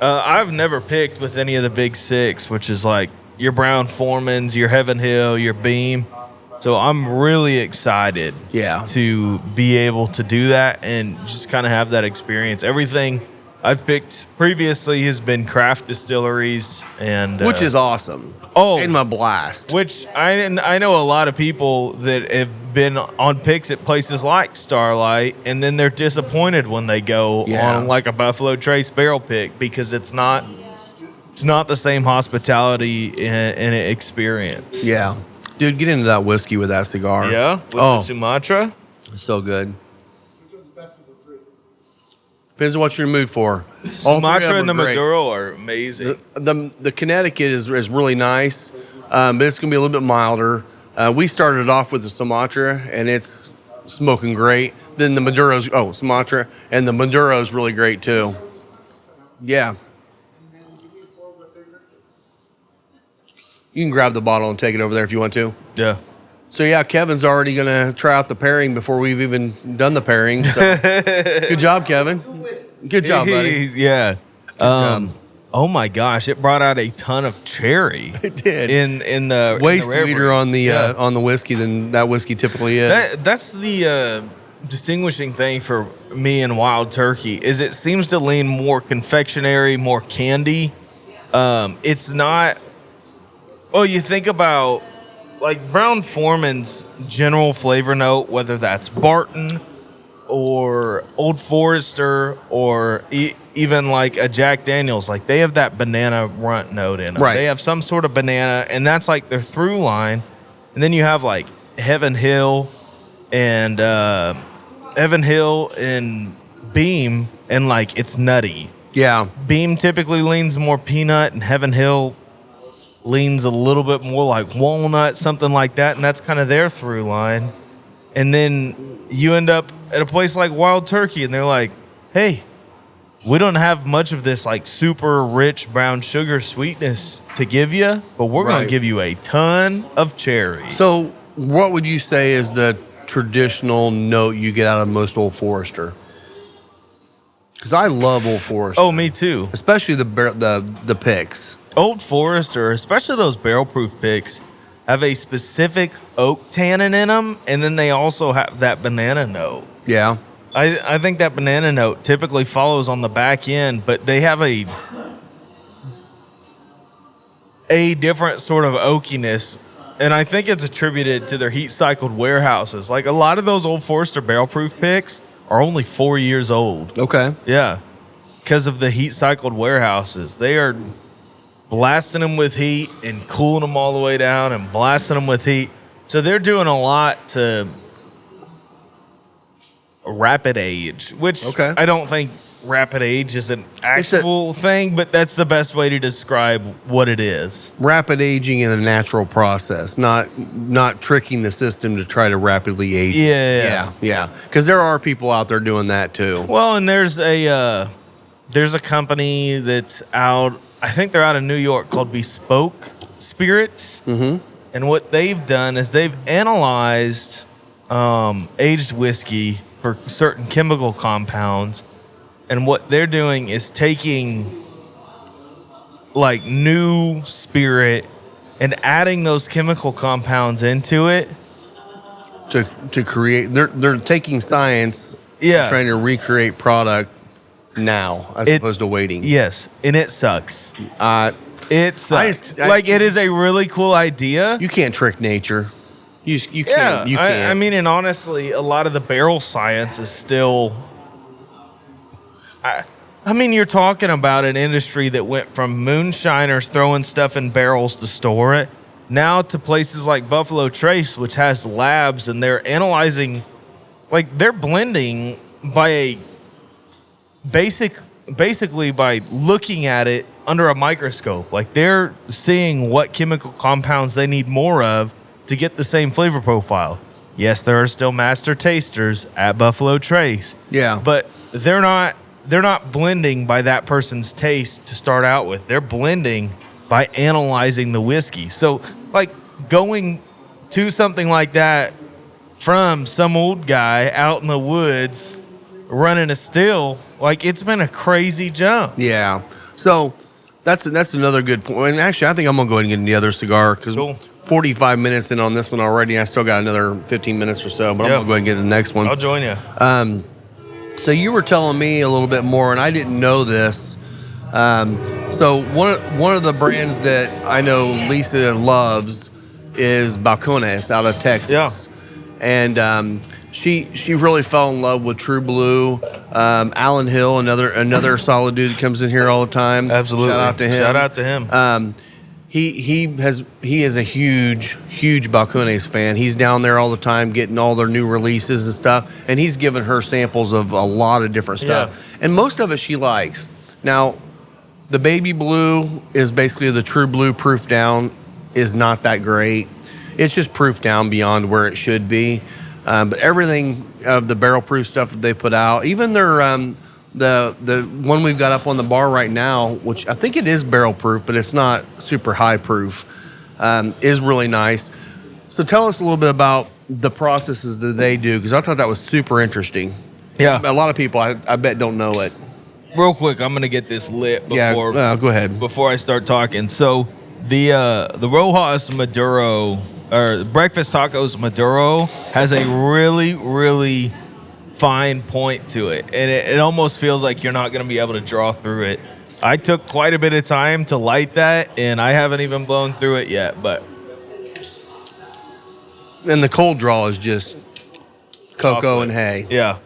I've never picked with any of the big six, which is like your Brown Foremans, your Heaven Hill, your Beam. So I'm really excited to be able to do that and just kind of have that experience. Everything I've picked previously has been craft distilleries, and which is awesome. Oh, and my blast. Which I know a lot of people that have been on picks at places like Starlight, and then they're disappointed when they go on like a Buffalo Trace barrel pick because it's not the same hospitality and experience. Yeah. Dude, get into that whiskey with that cigar. Yeah? With the Sumatra? So good. Which one's the best of the three? Depends on what you're in the mood for. Sumatra and the Maduro are amazing. The Connecticut is really nice, but it's going to be a little bit milder. We started off with the Sumatra, and it's smoking great. Then the Maduro's, Sumatra, and the Maduro's really great too. Yeah. You can grab the bottle and take it over there if you want to. Yeah. So, yeah, Kevin's already going to try out the pairing before we've even done the pairing. So. Good job, Kevin. Good job, buddy. Yeah. Oh, my gosh. It brought out a ton of cherry. It did. In the Way in the sweeter on the whiskey than that whiskey typically is. That's the distinguishing thing for me and Wild Turkey is it seems to lean more confectionery, more candy. It's not... Well, you think about like Brown Foreman's general flavor note, whether that's Barton or Old Forester or even like a Jack Daniels, like they have that banana runt note in them. Right. They have some sort of banana, and that's like their through line. And then you have like Heaven Hill and Beam, and like it's nutty. Yeah. Beam typically leans more peanut, and Heaven Hill leans a little bit more like walnut, something like that, and that's kind of their through line. And then you end up at a place like Wild Turkey, and they're like, hey, we don't have much of this like super rich brown sugar sweetness to give you, but we're going to give you a ton of cherry. So what would you say is the traditional note you get out of most Old Forester? Because I love Old Forester. Oh, me too. Especially the picks. Old Forester, especially those barrel proof picks, have a specific oak tannin in them, and then they also have that banana note. Yeah. I think that banana note typically follows on the back end, but they have a different sort of oakiness, and I think it's attributed to their heat cycled warehouses. Like a lot of those Old Forester barrel proof picks are only 4 years old. Okay. Yeah. Because of the heat cycled warehouses. They are blasting them with heat and cooling them all the way down and blasting them with heat. So they're doing a lot to rapid age, which I don't think rapid age is an actual thing, but that's the best way to describe what it is. Rapid aging in a natural process, not tricking the system to try to rapidly age. Yeah. Because there are people out there doing that too. Well, and there's a company that's out. I think they're out of New York called Bespoke Spirits. Mm-hmm. And what they've done is they've analyzed aged whiskey for certain chemical compounds. And what they're doing is taking like new spirit and adding those chemical compounds into it to create. They're taking science, Yeah. and trying to recreate product now as opposed to waiting. Yes, and it sucks. It sucks. I Like, it is a really cool idea. You can't trick nature. You can't. Yeah, You can't. I mean, and honestly, a lot of the barrel science is still. I mean, you're talking about an industry that went from moonshiners throwing stuff in barrels to store it, now to places like Buffalo Trace, which has labs, and they're analyzing, like, they're blending by basically by looking at it under a microscope. Like, they're seeing what chemical compounds they need more of to get the same flavor profile. Yes, there are still master tasters at Buffalo Trace. Yeah. But they're not blending by that person's taste to start out with. They're blending by analyzing the whiskey. So, like, going to something like that from some old guy out in the woods running a still, like, it's been a crazy jump. Yeah. So that's another good point. And actually, I think I'm gonna go ahead and get in the other cigar because Cool. 45 minutes in on this one already. I still got another 15 minutes or so, but I'm Yeah. gonna go ahead and get to the next one. I'll join you. So you were telling me a little bit more, and I didn't know this. So one of the brands that I know Lisa loves is Balcones out of Texas. And she really fell in love with True Blue. Alan Hill, another solid dude that comes in here all the time. Absolutely. Shout out to him. He is a huge Balcones fan. He's down there all the time getting all their new releases and stuff, and he's given her samples of a lot of different stuff. Yeah. And most of it she likes. Now, the baby blue is basically the True Blue proof down is not that great. It's just proof down beyond where it should be. But everything of the barrel proof stuff that they put out, even their the one we've got up on the bar right now, which I think it is barrel proof, but it's not super high proof, is really nice. So tell us a little bit about the processes that they do, because I thought that was super interesting. Yeah. A lot of people, I bet, don't know it. Real quick, I'm gonna get this lit before go ahead. before I start talking. So the Rojas Maduro or Breakfast Tacos Maduro has a really fine point to it, and it almost feels like you're not gonna be able to draw through it. I took quite a bit of time to light that, and I haven't even blown through it yet. But And the cold draw is just cocoa chocolate. and hay. Yeah.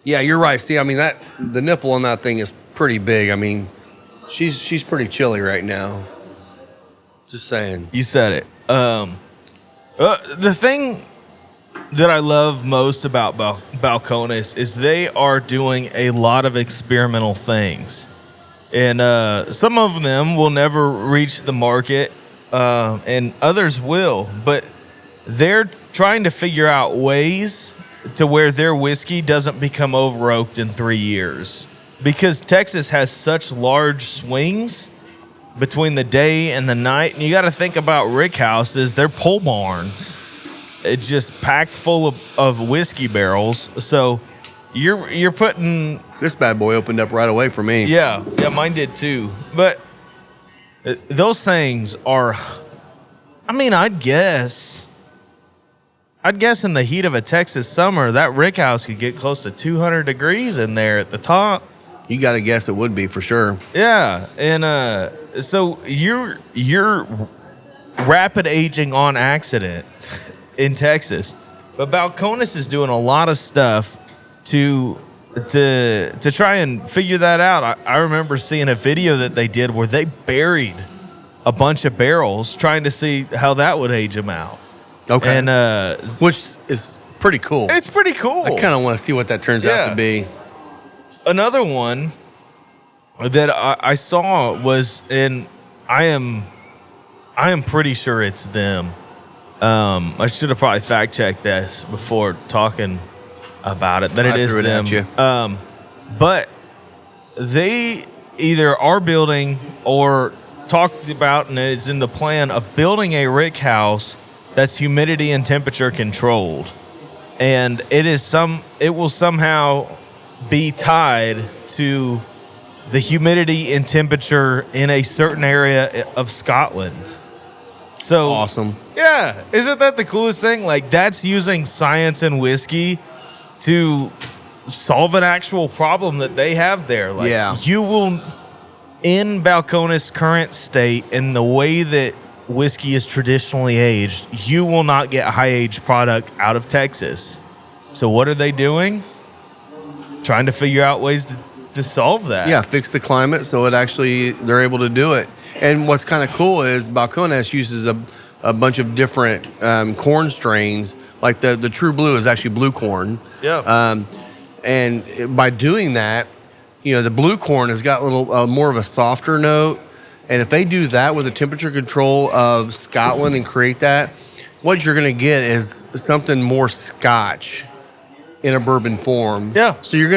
Yeah, you're right. See, I mean, the nipple on that thing is pretty big. I mean, she's pretty chilly right now. Just saying. You said it. The thing that I love most about Balcones is they are doing a lot of experimental things. And some of them will never reach the market, and others will. But they're trying to figure out ways to where their whiskey doesn't become over-oaked in 3 years. Because Texas has such large swings between the day and the night. And you got to think about rick houses. They're pole barns. It's just packed full of whiskey barrels. So you're putting... This bad boy opened up right away for me. Yeah, mine did too. But those things are... I mean, I'd guess in the heat of a Texas summer, that rick house could get close to 200 degrees in there at the top. You got to guess it would be for sure. Yeah, and so you're rapid aging on accident in Texas, but Balcones is doing a lot of stuff to try and figure that out. I remember seeing a video that they did where they buried a bunch of barrels trying to see how that would age them out. Okay. And which is pretty cool. it's pretty cool. I kind of want to see what that turns out to be. Another one that I saw was, and I am pretty sure it's them. I should have probably fact checked this before talking about it, but it is threw it them. at you. But they either are building or talked about, and it's in the plan of building a rick house that's humidity and temperature controlled, and it will somehow be tied to the humidity and temperature in a certain area of Scotland. So Awesome. Yeah, isn't that the coolest thing? Like, that's using science and whiskey to solve an actual problem that they have there. Like, Yeah. you will, in Balcones' current state and the way that whiskey is traditionally aged, you will not get high-aged product out of Texas. So what are they doing? Trying to figure out ways to solve that. Yeah, fix the climate so they're able to do it. And what's kind of cool is Balcones uses a bunch of different corn strains. Like the True Blue is actually blue corn. Yeah. And by doing that, the blue corn has got a little more of a softer note. And if they do that with the temperature control of Scotland and create that, what you're going to get is something more Scotch in a bourbon form. Yeah. So you're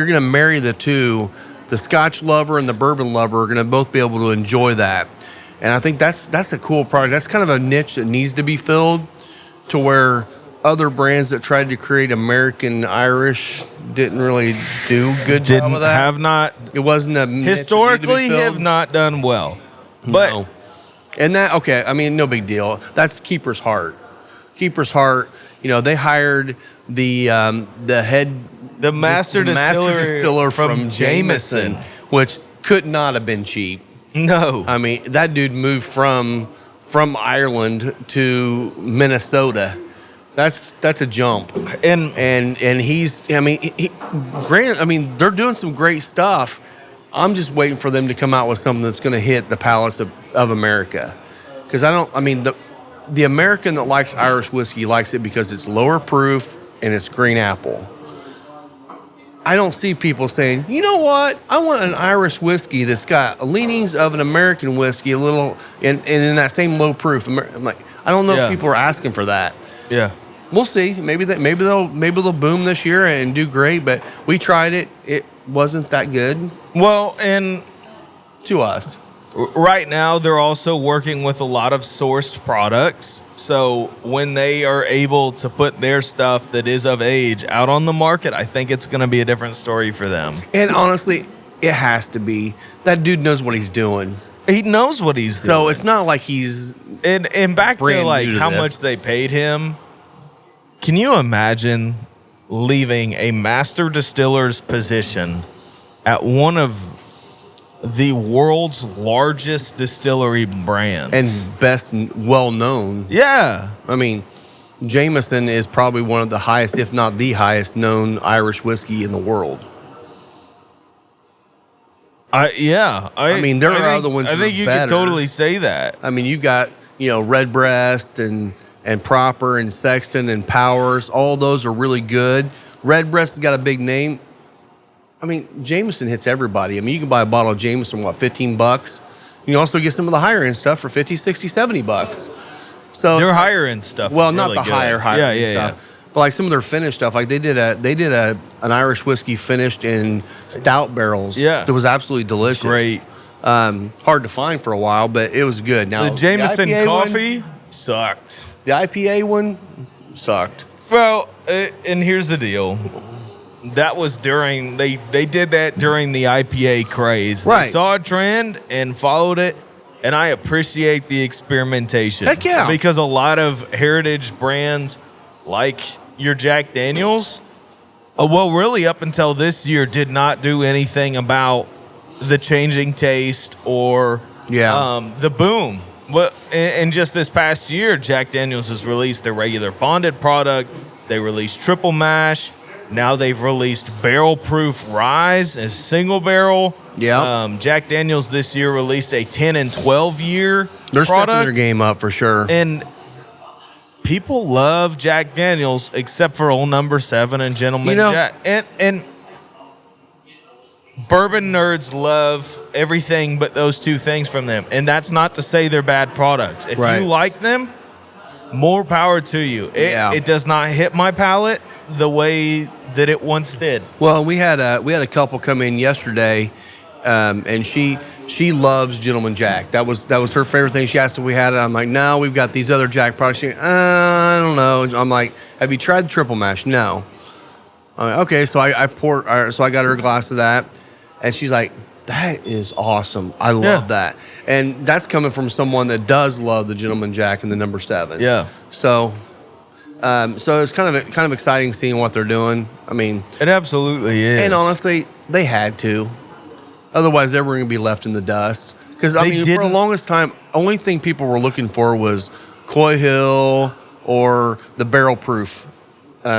gonna marry the two. The Scotch lover and the bourbon lover are gonna both be able to enjoy that. And I think that's a cool product. That's kind of a niche that needs to be filled, to where other brands that tried to create American Irish didn't really do a good job of that. Have not It wasn't a niche that historically needed to be filled. have not done well. But No. And that, okay, I mean, no big deal. That's Keeper's Heart. Keeper's Heart, they hired the master distiller from Jameson, which could not have been cheap. no. I mean, that dude moved from Ireland to Minnesota. That's a jump. And he's, they're doing some great stuff. I'm just waiting for them to come out with something that's going to hit the palates of America. Because the American that likes Irish whiskey likes it because it's lower proof and it's green apple. I don't see people saying, you know what, I want an Irish whiskey that's got leanings of an American whiskey, a little, and in that same low proof. I'm like, I don't know if people are asking for that. yeah. We'll see. Maybe they'll boom this year and do great. But we tried it; it wasn't that good. Well, and To us, right now they're also working with a lot of sourced products. So when they are able to put their stuff that is of age out on the market, I think it's going to be a different story for them. and honestly, it has to be. That dude knows what he's doing. He knows what he's So doing. it's not like he's And back to brand like new to how this. much they paid him. Can you imagine leaving a master distiller's position at one of the world's largest distillery brands and best well known? Yeah. I mean, Jameson is probably one of the highest, if not the highest, known Irish whiskey in the world. I mean, there are think- other ones I that think are you better. could totally say that. I mean, you got, Redbreast and Proper and Sexton and Powers. All those are really good. Redbreast has got a big name. I mean, Jameson hits everybody. I mean, you can buy a bottle of Jameson, $15? You can also get some of the higher end stuff for $50, $60, $70. So Their it's- higher end stuff. well, is not really the good. higher yeah, end yeah, stuff. But like some of their finished stuff, like they did an Irish whiskey finished in stout barrels. Yeah. That was absolutely delicious. Great. Hard to find for a while, but it was good. Now The Jameson IPA one- coffee sucked. the IPA one sucked. Well, and here's the deal. That was during they did that during the IPA craze. Right. They saw a trend and followed it, and I appreciate the experimentation. Heck yeah. Because a lot of heritage brands like your Jack Daniels, really up until this year did not do anything about the changing taste or the boom. Well, and just this past year, Jack Daniels has released their regular bonded product. They released triple mash. Now they've released barrel proof rise as single barrel. Yeah. Jack Daniels this year released a 10 and 12 year They're product. stepping their game up for sure. And people love Jack Daniels except for Old Number 7 and Gentleman Jack. And bourbon nerds love everything but those two things from them. And that's not to say they're bad products. If Right. you like them, more power to you. It does not hit my palate the way that it once did. Well, we had a couple come in yesterday. and she loves Gentleman Jack. That was her favorite thing. She asked if we had it. I'm like, no, we've got these other Jack products. She, I don't know. I'm like, have you tried the triple mash? No. I'm like, okay, so I got her a glass of that, and she's like, that is awesome. I love that. And that's coming from someone that does love the Gentleman Jack and the number 7. Yeah. So it's kind of exciting seeing what they're doing. I mean, it absolutely is. And honestly, they had to. Otherwise, they were going to be left in the dust. Because, for the longest time, only thing people were looking for was Coy Hill or the barrel proof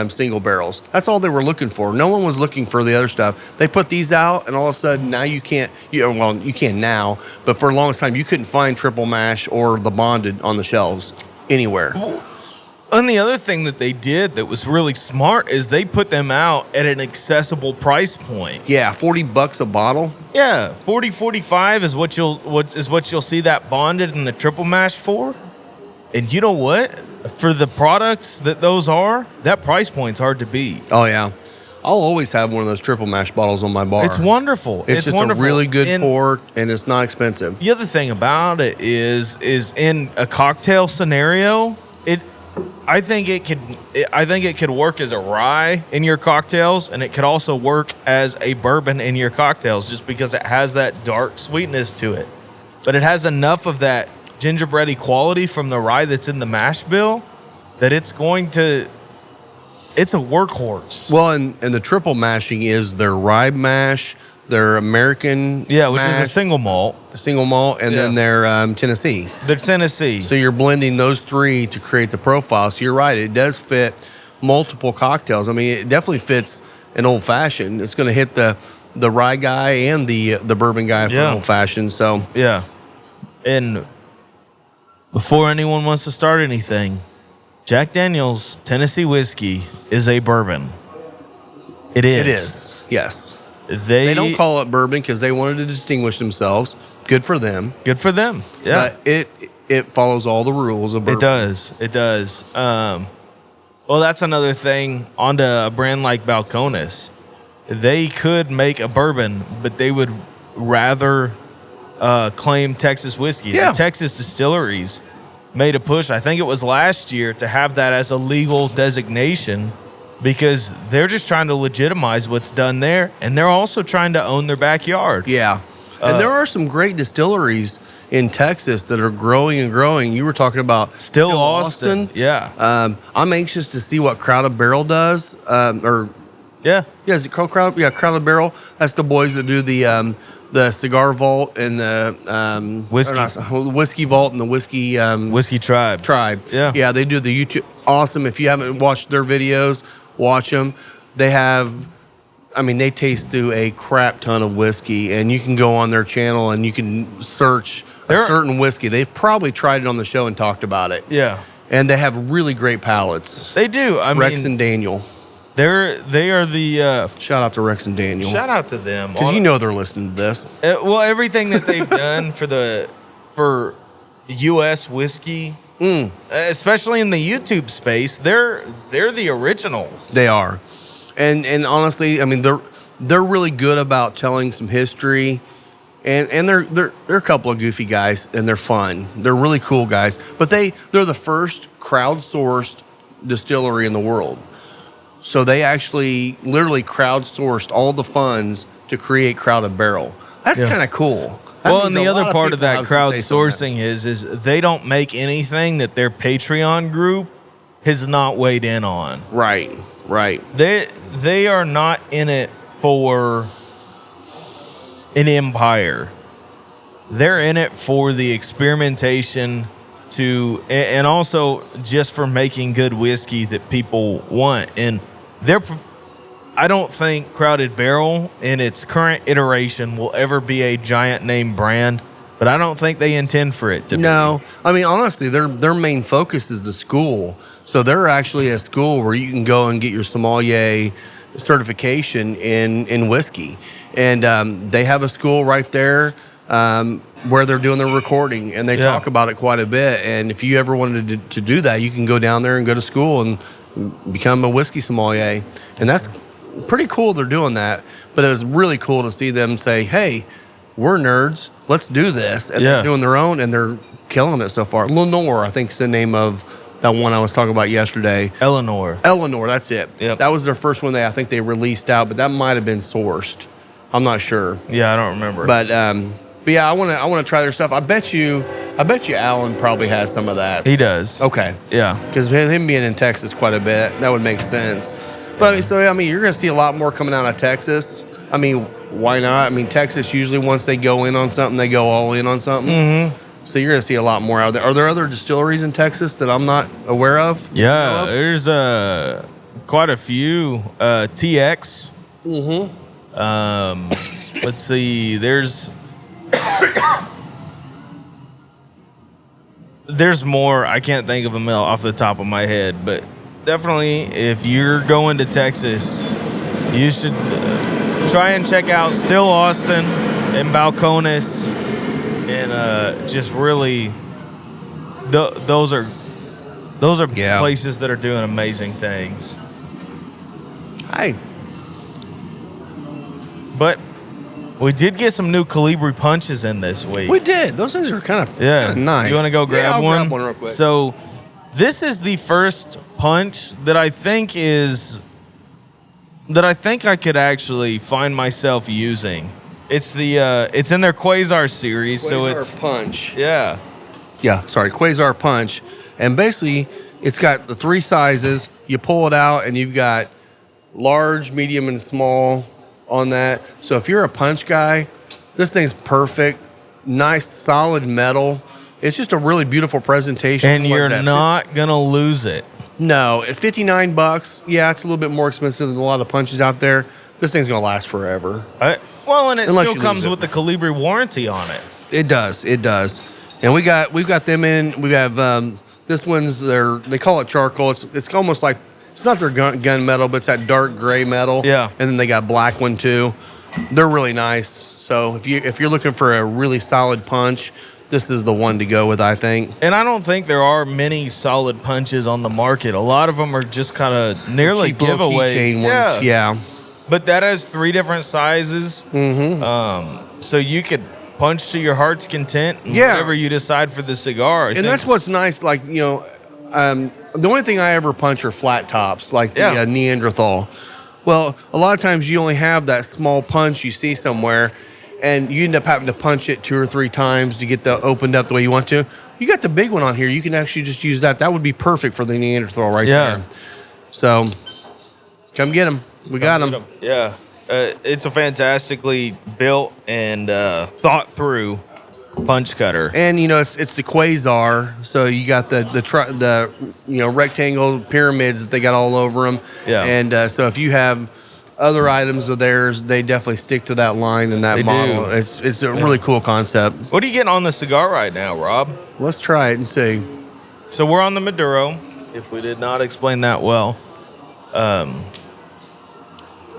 single barrels. That's all they were looking for. No one was looking for the other stuff. They put these out, and all of a sudden, now you can't. You can now, but for the longest time, you couldn't find triple mash or the bonded on the shelves anywhere. And the other thing that they did that was really smart is they put them out at an accessible price point. Yeah, $40 a bottle. Yeah, 40, 45 is what you'll see that bonded and the triple mash for. And you know what? For the products that those are, that price point's hard to beat. Oh yeah, I'll always have one of those triple mash bottles on my bar. It's wonderful. It's just wonderful. A really good pour, and it's not expensive. The other thing about it is in a cocktail scenario, I think it could work as a rye in your cocktails, and it could also work as a bourbon in your cocktails, just because it has that dark sweetness to it. But it has enough of that gingerbready quality from the rye that's in the mash bill that it's a workhorse. Well, and the triple mashing is their rye mash, their American which mash, is a single malt, and then their Tennessee. The Tennessee. So you're blending those three to create the profile. So you're right, it does fit multiple cocktails. I mean, it definitely fits an old fashioned. It's going to hit the rye guy and the bourbon guy for an old fashioned. So yeah, and before anyone wants to start anything, Jack Daniel's Tennessee whiskey is a bourbon. It is. It is. Yes. They don't call it bourbon because they wanted to distinguish themselves. Good for them. Good for them. Yeah. But it follows all the rules of bourbon. It does. Well, that's another thing onto a brand like Balcones. They could make a bourbon, but they would rather claim Texas whiskey. Yeah. The Texas distilleries made a push, I think it was last year, to have that as a legal designation because they're just trying to legitimize what's done there, and they're also trying to own their backyard. Yeah. And there are some great distilleries in Texas that are growing and growing. You were talking about Still Austin. Yeah. I'm anxious to see what Crowded Barrel does. Yeah. Is it called Crowded? Yeah, Crowded Barrel. That's the boys that do the cigar vault and the whiskey vault and the whiskey Whiskey Tribe. Yeah, they do the YouTube. Awesome. If you haven't watched their videos, watch them. They taste through a crap ton of whiskey, and you can go on their channel and you can search a certain whiskey. They've probably tried it on the show and talked about it. Yeah. And they have really great palates. They do. Rex and Daniel. They are the shout out to Rex and Daniel. Shout out to them because they're listening to this. Well, everything that they've done for U.S. whiskey, especially in the YouTube space, they're the original. They are, and honestly, I mean they're really good about telling some history, and they're a couple of goofy guys, and they're fun. They're really cool guys, but they're the first crowdsourced distillery in the world. So they actually literally crowdsourced all the funds to create Crowded Barrel. That's kind of cool. And the other part of that crowdsourcing is they don't make anything that their Patreon group has not weighed in on. Right. They are not in it for an empire. They're in it for the experimentation and also just for making good whiskey that people want. And I don't think Crowded Barrel in its current iteration will ever be a giant name brand, but I don't think they intend for it to be. No. I mean, honestly, their main focus is the school. So they're actually a school where you can go and get your sommelier certification in whiskey. And they have a school right there where they're doing their recording, and they talk about it quite a bit. And if you ever wanted to do that, you can go down there and go to school and become a whiskey sommelier. And that's pretty cool they're doing that. But it was really cool to see them say, hey, we're nerds. Let's do this. And they're doing their own, and they're killing it so far. Lenore, I think, is the name of that one I was talking about yesterday. Eleanor, that's it. Yep. That was their first one I think they released out, but that might have been sourced. I'm not sure. Yeah, I don't remember. But yeah, I want to try their stuff. I bet you Alan probably has some of that. He does. Okay. Yeah. Because him being in Texas quite a bit, that would make sense. But so I mean, you're going to see a lot more coming out of Texas. I mean, why not? I mean, Texas usually once they go in on something, they go all in on something. Mm-hmm. So you're going to see a lot more out there. Are there other distilleries in Texas that I'm not aware of? Yeah, there's quite a few. TX. Mm-hmm. Let's see. There's more. I can't think of them off the top of my head, but definitely, if you're going to Texas, you should try and check out Still Austin and Balcones, and just really, those are places that are doing amazing things. But we did get some new Colibri punches in this week. We did. Those things are kind of nice. You want to go grab I'll one? grab one real quick. So this is the first punch that I think I could actually find myself using. It's it's in their Quasar series, so it's Punch. Yeah. Quasar Punch, and basically it's got the 3 sizes. You pull it out, and you've got large, medium, and small on that. So if you're a punch guy, this thing's perfect. Nice, solid metal. It's just a really beautiful presentation. And you're not gonna lose it. No, at $59, yeah, it's a little bit more expensive than a lot of punches out there. This thing's gonna last forever. And it Unless still you comes lose it. with the Colibri warranty on it. It does. And we've got them in. We have this one's they call it charcoal. It's almost like it's not their gun metal, but it's that dark gray metal. Yeah. And then they got black one too. They're really nice. So if you're looking for a really solid punch, this is the one to go with, I think. And I don't think there are many solid punches on the market. A lot of them are just kind of nearly Cheap little giveaway. keychain ones. Yeah. But that has 3 different sizes. Mm-hmm. So you could punch to your heart's content, whatever you decide for the cigar. And that's what's nice. Like, the only thing I ever punch are flat tops, like the Neanderthal. Well, a lot of times you only have that small punch you see somewhere, and you end up having to punch it 2 or 3 times to get the opened up the way you want to. You got the big one on here. You can actually just use that. That would be perfect for the Neanderthal right there. So, come get them. We got them. Yeah. It's a fantastically built and thought through punch cutter. And it's the Quasar, so you got the rectangle pyramids that they got all over them. Yeah. And so if you have other items of theirs, they definitely stick to that line and that model. It's a really cool concept. What are you getting on the cigar right now, Rob? Let's try it and see. So we're on the Maduro, if we did not explain that well.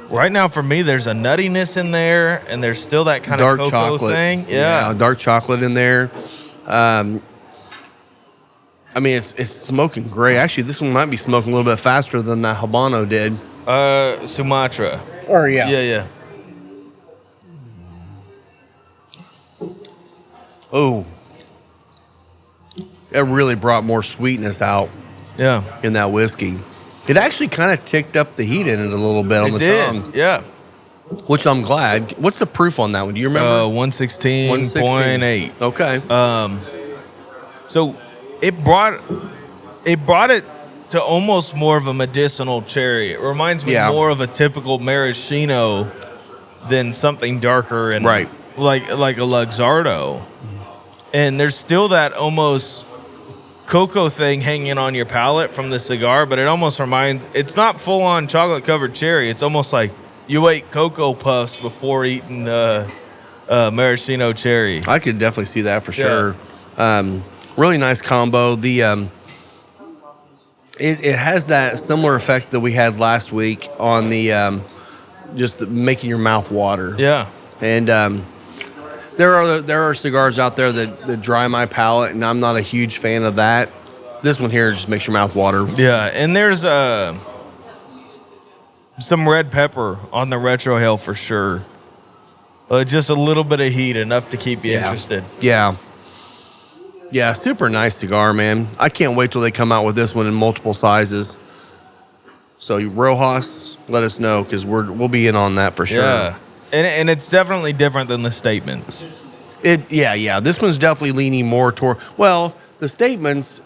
Right now, for me, there's a nuttiness in there, and there's still that kind dark of cocoa chocolate thing. Yeah, dark chocolate in there. I mean, it's smoking great. Actually, this one might be smoking a little bit faster than that Habano did. Sumatra. Or yeah. Yeah. Oh, it really brought more sweetness out. Yeah. In that whiskey. It actually kind of ticked up the heat in it a little bit on the tongue. Yeah. Which I'm glad. What's the proof on that one? Do you remember? 116.8. Okay. So it brought it to almost more of a medicinal cherry. It reminds me more of a typical maraschino than something darker and like a Luxardo. And there's still that almost cocoa thing hanging on your palate from the cigar, but it almost reminds, it's not full on chocolate covered cherry. It's almost like you ate Cocoa Puffs before eating maraschino cherry. I could definitely see that for sure. Really nice combo. The it has that similar effect that we had last week on the just making your mouth water. Yeah. And there are cigars out there that dry my palate, and I'm not a huge fan of that. This one here just makes your mouth water. Yeah, and there's some red pepper on the retrohale for sure. just a little bit of heat, enough to keep you interested. Yeah. Yeah, super nice cigar, man. I can't wait till they come out with this one in multiple sizes. So Rojas, let us know, because we'll be in on that for sure. Yeah, and it's definitely different than the Statements. Yeah. This one's definitely leaning more toward, well, the Statements.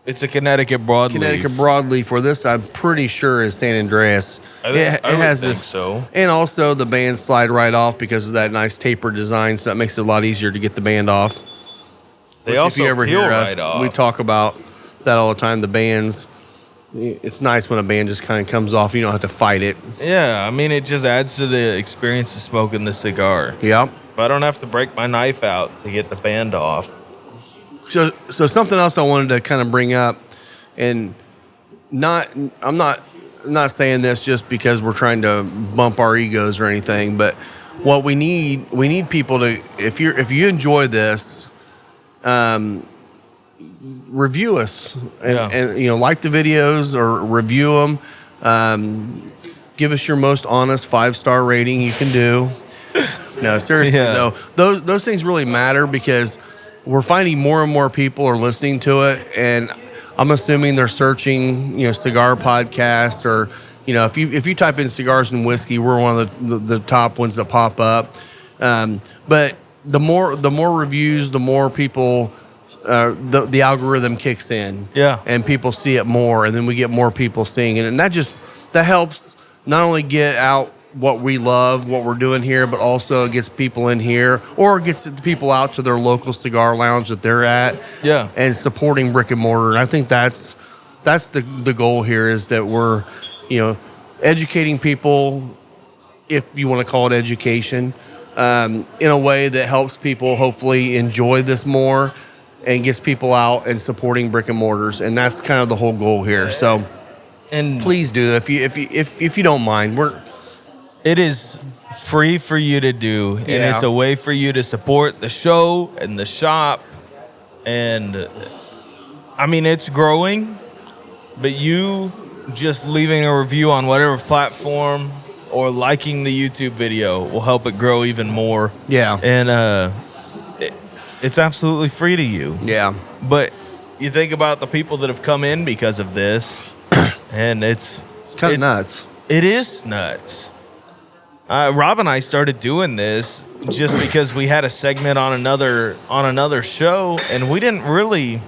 It's a Connecticut broadleaf. For this, I'm pretty sure is San Andreas. It has this, so. And also the bands slide right off because of that nice taper design, so that makes it a lot easier to get the band off. They also if you ever peel hear us, right off. we talk about that all the time. The bands, it's nice when a band just kind of comes off. You don't have to fight it. Yeah, I mean, it just adds to the experience of smoking the cigar. Yeah. If I don't have to break my knife out to get the band off. So something else I wanted to kind of bring up, and I'm not saying this just because we're trying to bump our egos or anything, but what we need people to, if you enjoy this, review us and like the videos or review them. Give us your most honest 5-star rating you can do. No, seriously though, those things really matter because we're finding more and more people are listening to it, and I'm assuming they're searching, cigar podcast, or if you type in cigars and whiskey, we're one of the top ones that pop up. But the more reviews, the more people, the algorithm kicks in, and people see it more, and then we get more people seeing it, and that helps not only get out what we love, what we're doing here, but also it gets people in here, or it gets people out to their local cigar lounge that they're at, and supporting brick and mortar. And I think that's the goal here, is that we're educating people, if you want to call it education, in a way that helps people hopefully enjoy this more and gets people out and supporting brick and mortars. And that's kind of the whole goal here. So, and please do, if you don't mind. It is free for you to do, and it's a way for you to support the show and the shop. And I mean, it's growing, but you just leaving a review on whatever platform or liking the YouTube video will help it grow even more. Yeah. And it's absolutely free to you. Yeah. But you think about the people that have come in because of this, and it's kind of nuts. It is nuts. Rob and I started doing this just because we had a segment on another show, and we didn't really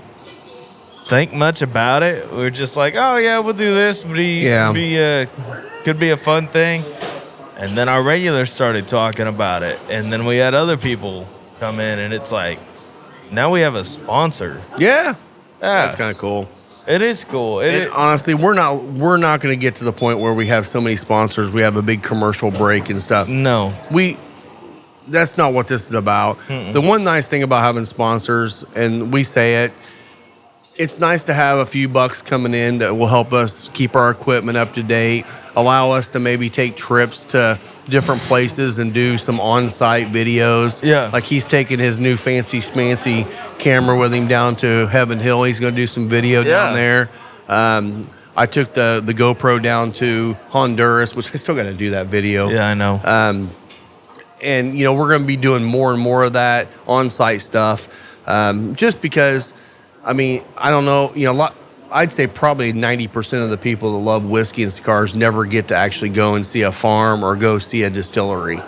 think much about it. We were just like, oh yeah, we'll do this. Could be a fun thing. And then our regulars started talking about it, and then we had other people come in, and it's like, now we have a sponsor. Yeah. That's kind of cool. It is cool. Honestly, we're not going to get to the point where we have so many sponsors. We have a big commercial break and stuff. No, that's not what this is about. The one nice thing about having sponsors, and we say it, it's nice to have a few bucks coming in that will help us keep our equipment up to date, allow us to maybe take trips to different places and do some on-site videos. Yeah. Like he's taking his new fancy schmancy camera with him down to Heaven Hill. He's going to do some video down there. I took the GoPro down to Honduras, which I still got to do that video. Yeah, I know. And, we're going to be doing more and more of that on-site stuff, just because, I mean, I don't know, I'd say probably 90% of the people that love whiskey and cigars never get to actually go and see a farm or go see a distillery,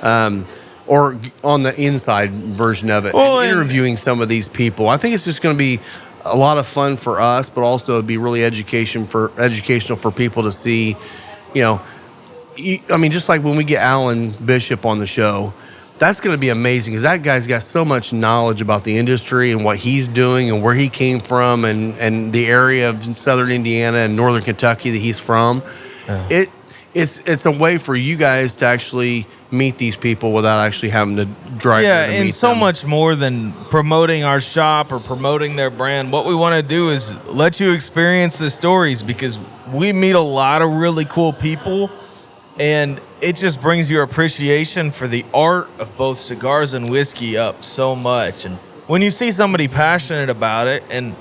or on the inside version of it. Well, and interviewing some of these people, I think it's just going to be a lot of fun for us, but also it'd be really educational for people to see. I mean, just like when we get Alan Bishop on the show, that's going to be amazing, because that guy's got so much knowledge about the industry and what he's doing and where he came from and the area of southern Indiana and northern Kentucky that he's from. It's a way for you guys to actually meet these people without actually having to drive there to meet and so them. much more than promoting our shop or promoting their brand. What we want to do is let you experience the stories, because we meet a lot of really cool people, and it just brings your appreciation for the art of both cigars and whiskey up so much. And when you see somebody passionate about it, and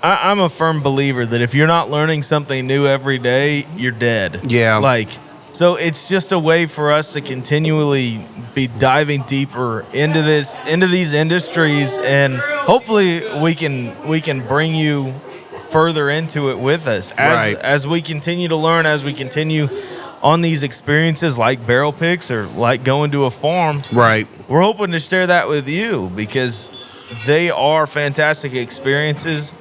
I'm a firm believer that if you're not learning something new every day, you're dead. Yeah. Like, So it's just a way for us to continually be diving deeper into these industries, and hopefully we can bring you further into it with us as we continue to learn, as we continue on these experiences like barrel picks or like going to a farm. Right. We're hoping to share that with you because they are fantastic experiences.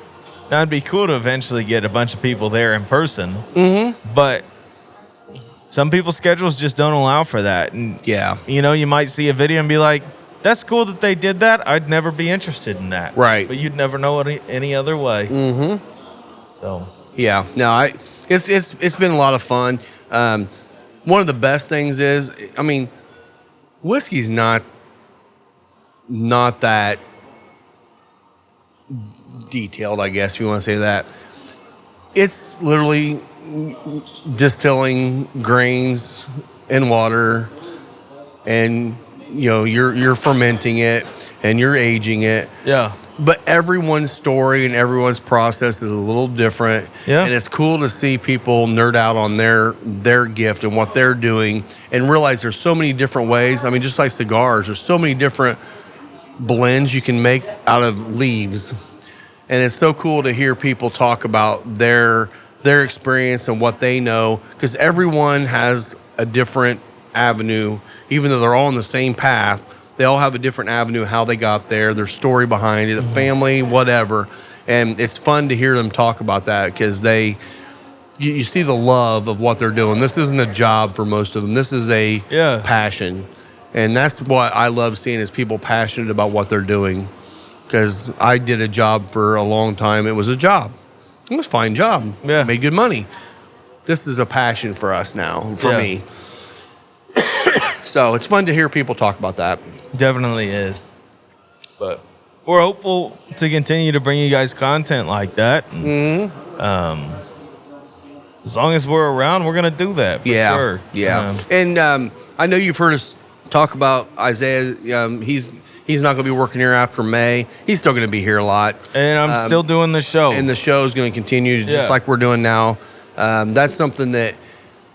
Now, it'd be cool to eventually get a bunch of people there in person. Mm-hmm. But some people's schedules just don't allow for that. And, you might see a video and be like, that's cool that they did that. I'd never be interested in that. Right. But you'd never know any other way. Mm-hmm. So. Yeah. No, it's been a lot of fun. One of the best things is, I mean, whiskey's not that detailed, I guess, if you want to say that. It's literally distilling grains in water, and you're fermenting it and you're aging it. Yeah. But everyone's story and everyone's process is a little different. Yeah. And it's cool to see people nerd out on their gift and what they're doing and realize there's so many different ways. I mean, just like cigars, there's so many different blends you can make out of leaves. And it's so cool to hear people talk about their experience and what they know, because everyone has a different avenue, even though they're all on the same path. They all have a different avenue, how they got there, their story behind it, the family, whatever. And it's fun to hear them talk about that because you see the love of what they're doing. This isn't a job for most of them. This is a passion. And that's what I love seeing, is people passionate about what they're doing. Because I did a job for a long time. It was a job. It was a fine job. Yeah. Made good money. This is a passion for us now, for me. So it's fun to hear people talk about that. Definitely is. But we're hopeful to continue to bring you guys content like that. And, as long as we're around, we're going to do that for sure. Yeah. And I know you've heard us talk about Isaiah. He's not going to be working here after May. He's still going to be here a lot. And I'm still doing the show. And the show is going to continue just like we're doing now. That's something that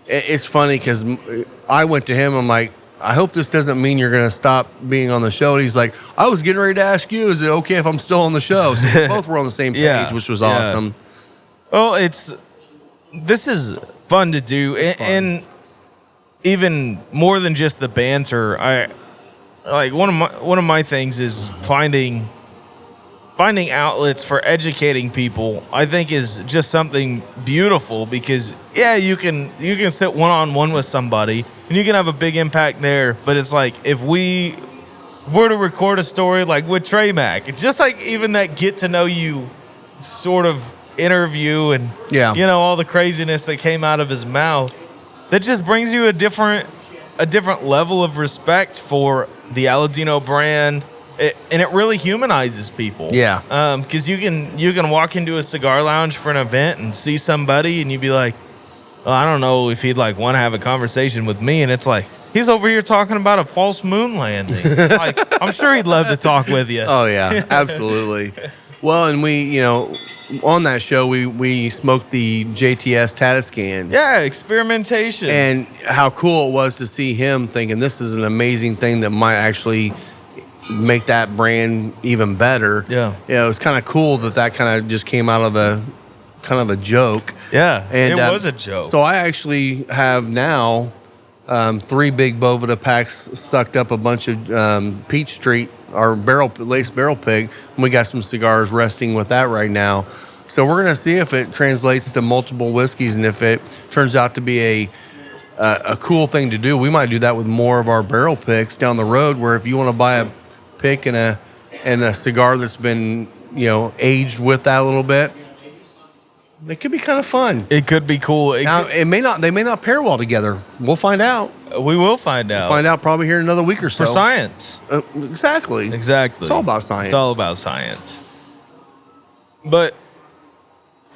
it's funny because I went to him. I'm like, I hope this doesn't mean you're going to stop being on the show. And he's like, I was getting ready to ask you, is it okay if I'm still on the show? So we both were on the same page, which was awesome. Well, this is fun to do. And even more than just the banter, one of my things is finding outlets for educating people. I think is just something beautiful because you can sit one-on-one with somebody and you can have a big impact there. But it's like if we were to record a story like with Trey Mack, just like even that get to know you sort of interview and all the craziness that came out of his mouth, that just brings you a different level of respect for the Aladino brand. And it really humanizes people. Yeah. Because you can walk into a cigar lounge for an event and see somebody and you'd be like, well, I don't know if he'd want to have a conversation with me. And it's like, he's over here talking about a false moon landing. I'm sure he'd love to talk with you. Oh, yeah, absolutely. Well, and we, on that show, we smoked the JTS Tatiscan. Yeah, experimentation. And how cool it was to see him thinking this is an amazing thing that might actually make that brand even better. Yeah. It was kind of cool that kind of just came out of a joke. Yeah, and it was a joke. So I actually have now 3 big Boveda packs sucked up a bunch of Peach Street, our lace barrel pig, and we got some cigars resting with that right now. So we're going to see if it translates to multiple whiskeys, and if it turns out to be a cool thing to do, we might do that with more of our barrel picks down the road, where if you want to buy a pick and a cigar that's been aged with that a little bit, it could be kind of fun. It could be cool. They may not pair well together. We'll find out. We will find out. We'll find out probably here in another week or so. For science. Exactly. It's all about science. It's all about science. But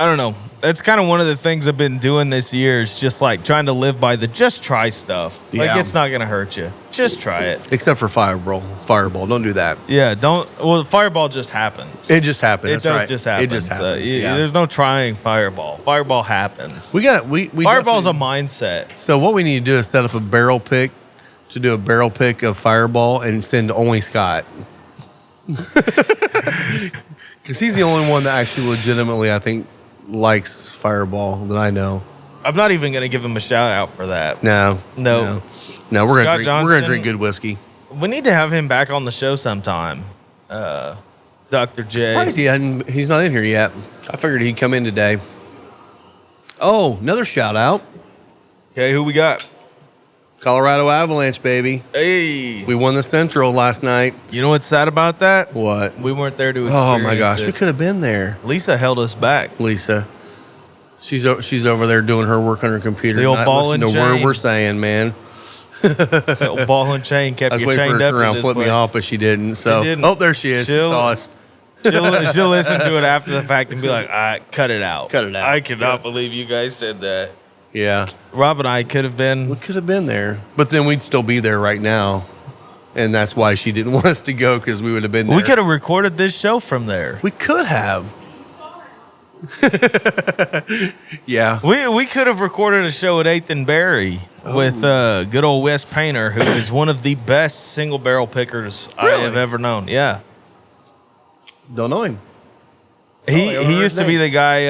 I don't know. That's kind of one of the things I've been doing this year is just like trying to live by the just try stuff. Yeah. Like it's not going to hurt you. Just try it. Except for Fireball. Fireball, don't do that. Yeah, don't. Well, Fireball just happens. It just happens. It That's does right. just happen. It just happens. Yeah. There's no trying Fireball. Fireball happens. We Fireball's a definitely- mindset. So what we need to do is set up a barrel pick to do a barrel pick of Fireball and send only Scott. Because he's the only one that actually legitimately, I think, likes Fireball that I know. I'm not even going to give him a shout out for that. No. No. No, we're Scott gonna Johnston? drink good whiskey. We need to have him back on the show sometime. Dr. J. Surprised he's not in here yet. I figured he'd come in today. Oh, another shout out. Okay, who we got? Colorado Avalanche, baby. Hey. We won the Central last night. You know what's sad about that? What? We weren't there to experience Oh my gosh, it. we could have been there. Lisa held us back. Lisa, she's over there doing her work on her computer. The old not ball listening and to a word chain. we're saying, man. That old ball and chain I kept was you waiting for chained her up to in around this flip me place. off, but she didn't. So, She didn't. oh, there she is. She She'll- saw us. She'll listen to it after the fact and be like, cut it out. Cut it out. I cannot believe you guys said that. Yeah, Rob and I could have we been. could have been there, but then we'd still be there right now, and that's why she didn't want us to go because we would have been there. We could have recorded this show from there. We could have. Yeah. We could have recorded a show at 8th and Berry with good old Wes Painter, who is one of the best single barrel pickers I Really? have ever known. Yeah. Don't know him. He I used to heard be his the guy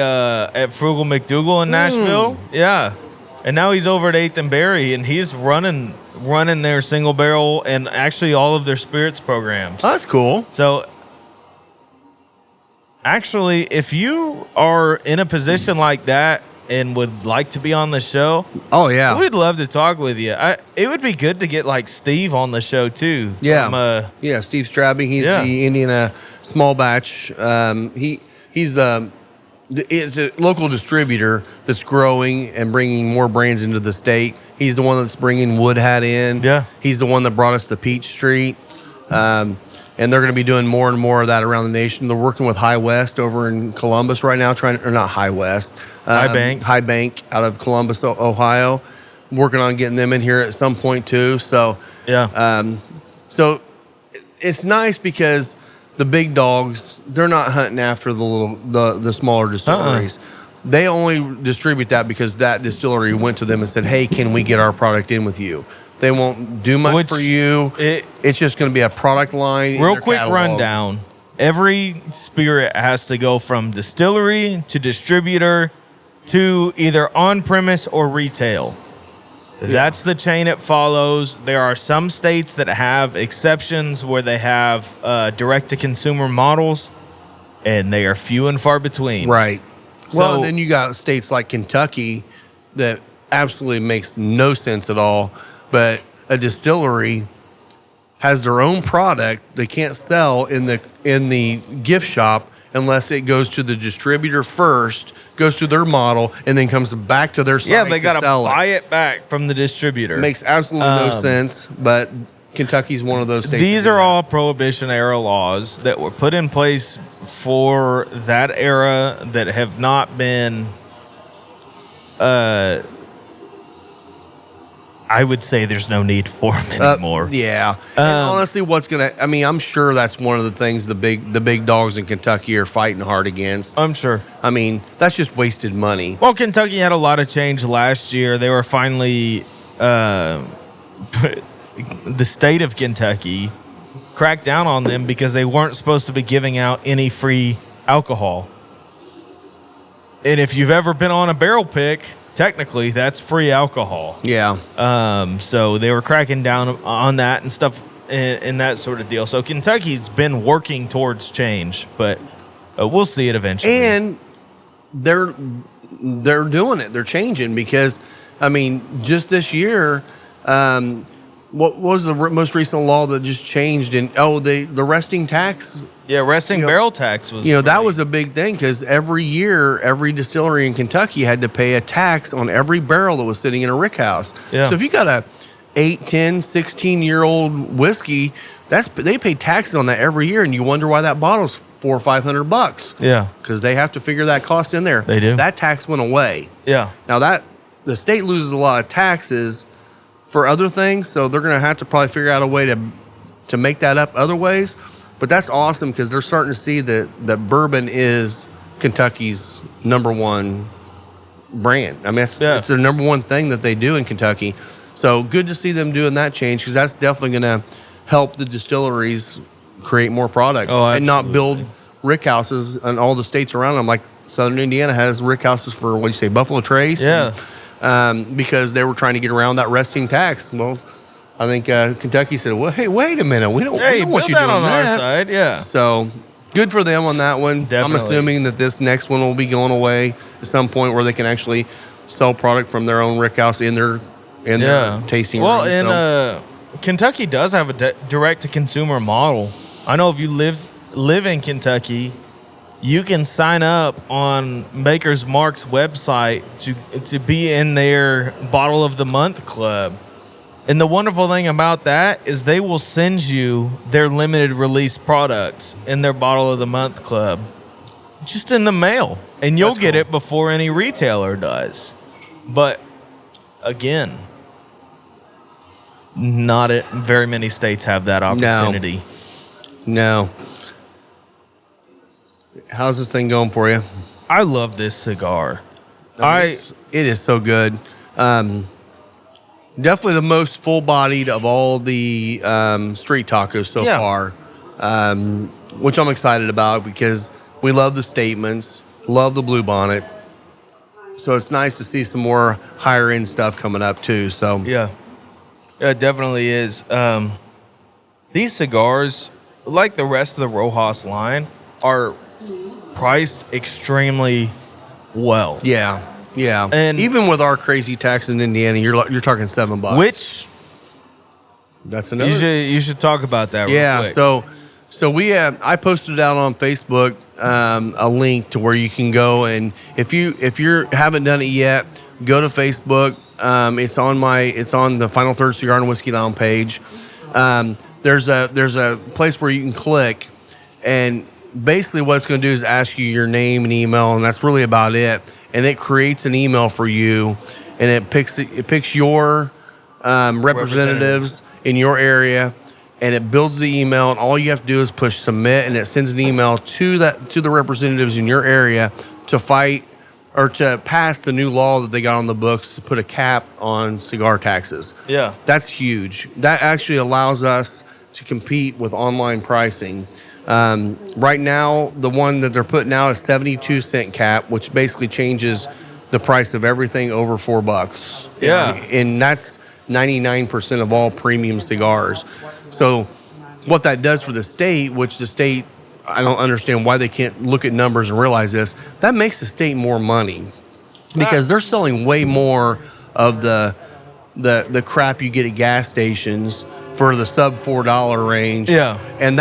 at Frugal McDougal in Nashville. Yeah. And now he's over at 8th and Berry, and he's running their single barrel and actually all of their spirits programs. Oh, that's cool. So, actually, if you are in a position like that and would like to be on the show, Oh yeah. we'd love to talk with you. It would be good to get like Steve on the show too. Yeah. From, Yeah, Steve Strabby. He's Yeah. the Indiana small batch. He's it's a local distributor that's growing and bringing more brands into the state. He's the one that's bringing Woodhat in. Yeah. He's the one that brought us to Peach Street. And they're going to be doing more and more of that around the nation. They're working with High West over in Columbus right now, or not High West. High Bank out of Columbus, Ohio. Working on getting them in here at some point too. So yeah. So it's nice because the big dogs, they're not hunting after the smaller distilleries. They only distribute that because that distillery went to them and said, "Hey, can we get our product in with you?" They won't do much for you. It's just going to be a product line. in Real their quick catalog. rundown. Every spirit has to go from distillery to distributor to either on-premise or retail. That's the chain it follows. There are some states that have exceptions where they have direct-to-consumer models, and they are few and far between. Right. So- Well, and then you got states like Kentucky that absolutely makes no sense at all. But a distillery has their own product they can't sell in the gift shop unless it goes to the distributor first, goes to their model, and then comes back to their site. Yeah, they got to sell buy it. it back from the distributor. Makes absolutely no sense. But Kentucky's one of those states. These that do are that. all Prohibition era laws that were put in place for that era that have not been, I would say there's no need for them anymore. Yeah. And honestly, I'm sure that's one of the things the big dogs in Kentucky are fighting hard against. I'm sure. I mean, that's just wasted money. Well, Kentucky had a lot of change last year. They were finally, the state of Kentucky cracked down on them because they weren't supposed to be giving out any free alcohol. And if you've ever been on a barrel pick, technically that's free alcohol. Yeah. So they were cracking down on that and stuff and that sort of deal. So Kentucky's been working towards change, but we'll see it eventually. And they're doing it. They're changing because, I mean, just this year, what was the most recent law that just changed? The resting tax. Yeah, resting barrel tax was. That was a big thing because every year, every distillery in Kentucky had to pay a tax on every barrel that was sitting in a rick house. Yeah. So if you got a 8, 10, 16-year-old whiskey, they pay taxes on that every year, and you wonder why that bottle's $400 or $500. Yeah. Because they have to figure that cost in there. They do. That tax went away. Yeah. Now that the state loses a lot of taxes for other things, so they're going to have to probably figure out a way to make that up other ways. But that's awesome because they're starting to see that bourbon is Kentucky's #1 brand. I mean, it's their #1 thing that they do in Kentucky. So good to see them doing that change because that's definitely going to help the distilleries create more product and not build rick houses in all the states around them. Like Southern Indiana has rick houses for, what do you say, Buffalo Trace? Yeah. Because they were trying to get around that resting tax. Well, I think Kentucky said, well, hey, wait a minute. We don't want you doing on that. our side. Yeah. So good for them on that one. Definitely. I'm assuming that this next one will be going away at some point where they can actually sell product from their own rick house in their tasting room. Well, and Kentucky does have a direct-to-consumer model. I know if you live in Kentucky, you can sign up on Maker's Mark's website to be in their Bottle of the Month club. And the wonderful thing about that is they will send you their limited release products in their Bottle of the Month club just in the mail. And you'll get it before any retailer does. But again, not very many states have that opportunity. No. How's this thing going for you? I love this cigar. It is so good. Definitely the most full-bodied of all the street tacos so far, which I'm excited about because we love the statements, love the blue bonnet. So it's nice to see some more higher-end stuff coming up too. So yeah, it definitely is. These cigars, like the rest of the Rojas line, are priced extremely well. Yeah. And even with our crazy tax in Indiana, you're talking $7. Which that's another. You should talk about that. Yeah. Real quick. So we I posted out on Facebook a link to where you can go, and if you haven't done it yet, go to Facebook. It's on the Final Third Cigar and Whiskey Lounge page. There's a place where you can click, and basically what it's going to do is ask you your name and email, and that's really about it. And it creates an email for you, and it picks your representatives in your area, and it builds the email. And all you have to do is push submit, and it sends an email to the representatives in your area to fight or to pass the new law that they got on the books to put a cap on cigar taxes. Yeah, that's huge. That actually allows us to compete with online pricing. Right now, the one that they're putting out is 72-cent cap, which basically changes the price of everything over $4. Yeah. And that's 99% of all premium cigars. So what that does for the state, which the state, I don't understand why they can't look at numbers and realize this, that makes the state more money because they're selling way more of the crap you get at gas stations for the sub $4 range. Yeah. And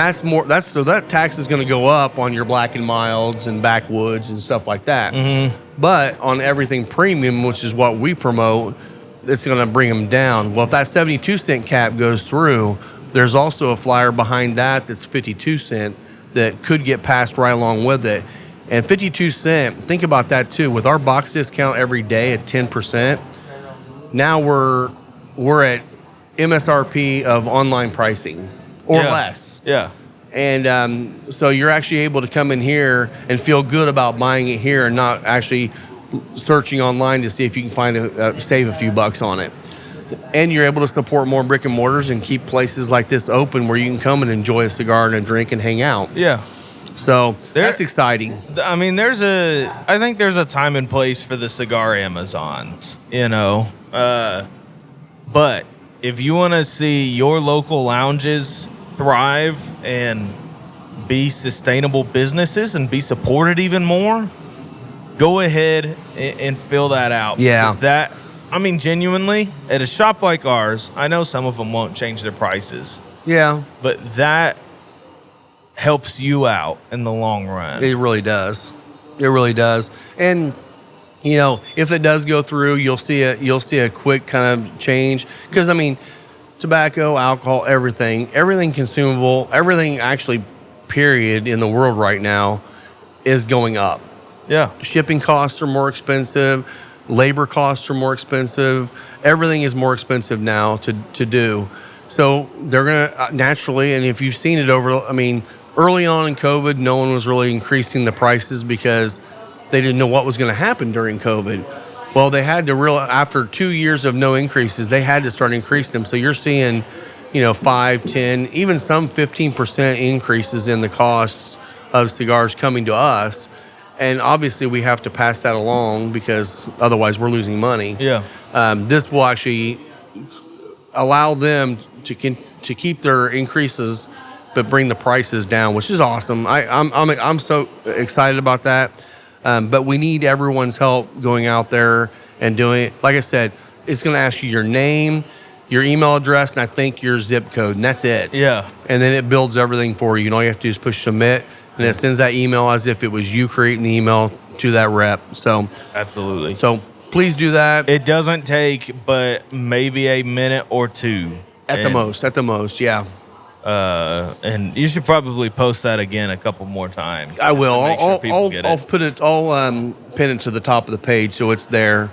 so that tax is going to go up on your Black and Milds and Backwoods and stuff like that. Mm-hmm. But on everything premium, which is what we promote, it's going to bring them down. Well, if that 72-cent cap goes through, there's also a flyer behind that's 52 cent that could get passed right along with it. And 52 cent, think about that too. With our box discount every day at 10%, now we're at MSRP of online pricing or less. Yeah. And so you're actually able to come in here and feel good about buying it here and not actually searching online to see if you can save a few bucks on it. And you're able to support more brick and mortars and keep places like this open where you can come and enjoy a cigar and a drink and hang out. Yeah. So that's exciting. I mean, I think there's a time and place for the cigar Amazons, but if you want to see your local lounges thrive and be sustainable businesses and be supported even more, go ahead and fill that out. Yeah. Because genuinely, at a shop like ours, I know some of them won't change their prices. Yeah. But that helps you out in the long run. It really does. It really does. And if it does go through, you'll see a quick kind of change because tobacco, alcohol, everything consumable, everything actually period in the world right now is going up. Yeah. Shipping costs are more expensive. Labor costs are more expensive. Everything is more expensive now to do. So they're going to naturally, and if you've seen it early on in COVID, no one was really increasing the prices because they didn't know what was going to happen during COVID. Well, they had to after 2 years of no increases, they had to start increasing them. So you're seeing, 5, 10, even some 15% increases in the costs of cigars coming to us. And obviously we have to pass that along because otherwise we're losing money. Yeah. This will actually allow them to keep their increases, but bring the prices down, which is awesome. I'm so excited about that. But we need everyone's help going out there and doing it. Like I said, it's going to ask you your name, your email address, and I think your zip code, and that's it. Yeah. And then it builds everything for you. And all you have to do is push submit, and it sends that email as if it was you creating the email to that rep. So Absolutely. So please do that. It doesn't take but maybe a minute or two. At the most, yeah. And you should probably post that again a couple more times. I will. I'll Get it. I'll pin it to the top of the page so it's there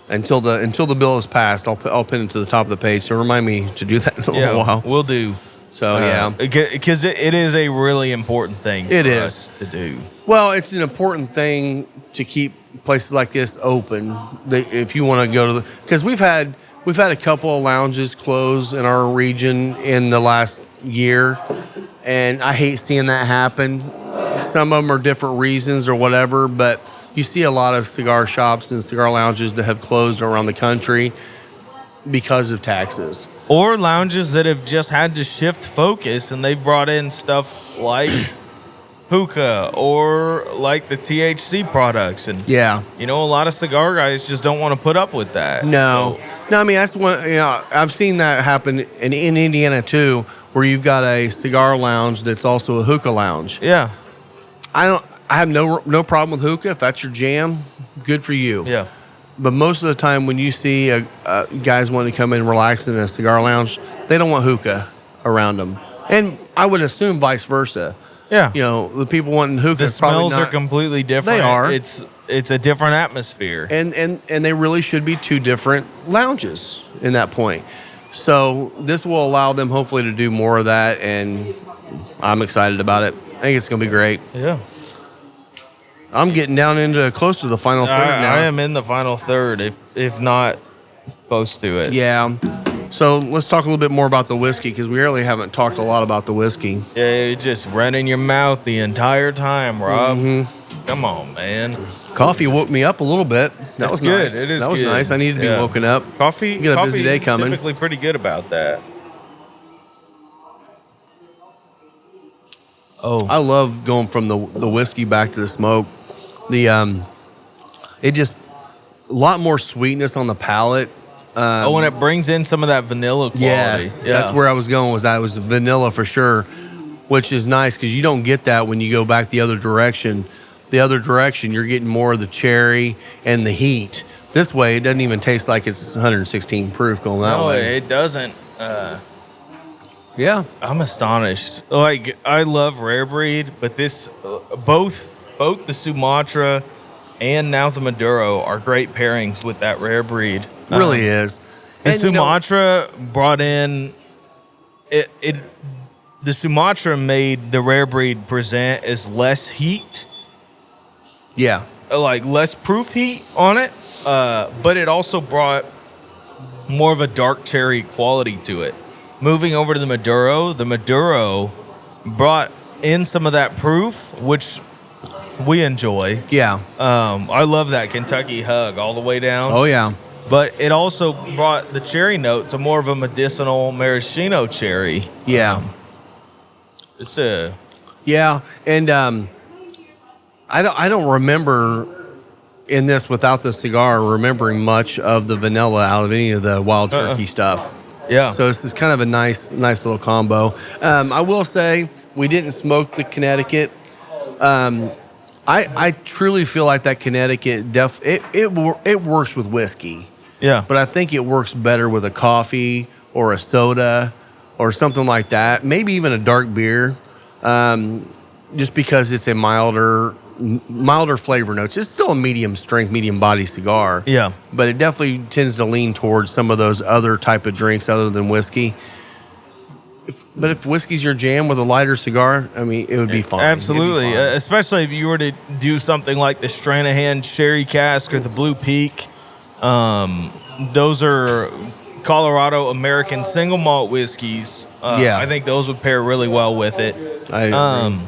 until the bill is passed. I'll pin it to the top of the page. So remind me to do that in a little while. We'll do. So yeah, because it is a really important thing. It for is us to do. Well, it's an important thing to keep places like this open. If you want to go to because we've had a couple of lounges close in our region in the last year, and I hate seeing that happen. Some of them are different reasons or whatever, but you see a lot of cigar shops and cigar lounges that have closed around the country because of taxes. Or lounges that have just had to shift focus and they've brought in stuff like hookah or like the THC products. And, yeah, a lot of cigar guys just don't want to put up with that. No, I mean, that's one, I've seen that happen in Indiana too, where you've got a cigar lounge that's also a hookah lounge. Yeah. I have no problem with hookah. If that's your jam, good for you. Yeah. But most of the time when you see guys wanting to come in and relax in a cigar lounge, they don't want hookah around them. And I would assume vice versa. Yeah. The people wanting hookah. The smells are completely different. They are. It's a different atmosphere. And they really should be two different lounges in that point. So this will allow them hopefully to do more of that, and I'm excited about it. I think it's going to be great. Yeah. I'm getting down into close to the final third now. I am in the final third, if not close to it. Yeah. So let's talk a little bit more about the whiskey, because we really haven't talked a lot about the whiskey. Yeah, it just ran in your mouth the entire time, Rob. Mm-hmm. Come on, man. Coffee woke me up a little bit. That was good. Nice. It is. That was good. nice. I needed to be woken up. Coffee. Got a busy day coming. Typically pretty good about that. Oh, I love going from the whiskey back to the smoke. It just a lot more sweetness on the palate. when it brings in some of that vanilla quality. Yes, that's where I was going. Was vanilla for sure, which is nice because you don't get that when you go back the other direction. The other direction, you're getting more of the cherry and the heat. This way, it doesn't even taste like it's 116 proof going that way. No, it doesn't. Yeah, I'm astonished. Like, I love rare breed, but this both the Sumatra and now the Maduro are great pairings with that rare breed. Really is. The Sumatra brought in it. The Sumatra made the rare breed present as less heat. Yeah, like less proof heat on it, but it also brought more of a dark cherry quality to it. Moving over to the Maduro brought in some of that proof, which we enjoy. Yeah. I love that Kentucky hug all the way down. Oh, yeah. But it also brought the cherry note to more of a medicinal maraschino cherry. Yeah. Yeah, and I don't remember in this without the cigar remembering much of the vanilla out of any of the wild turkey stuff. Yeah. So this is kind of a nice little combo. I will say we didn't smoke the Connecticut. I truly feel like that Connecticut it works with whiskey. Yeah. But I think it works better with a coffee or a soda or something like that. Maybe even a dark beer. just because it's a milder flavor notes. It's still a medium strength, medium body cigar. Yeah. But it definitely tends to lean towards some of those other type of drinks other than whiskey. But if whiskey's your jam with a lighter cigar, I mean, it would be fine. Absolutely. It'd be fine. Especially if you were to do something like the Stranahan Sherry Cask or the Blue Peak. Those are Colorado American single malt whiskeys. Yeah. I think those would pair really well with it. I agree.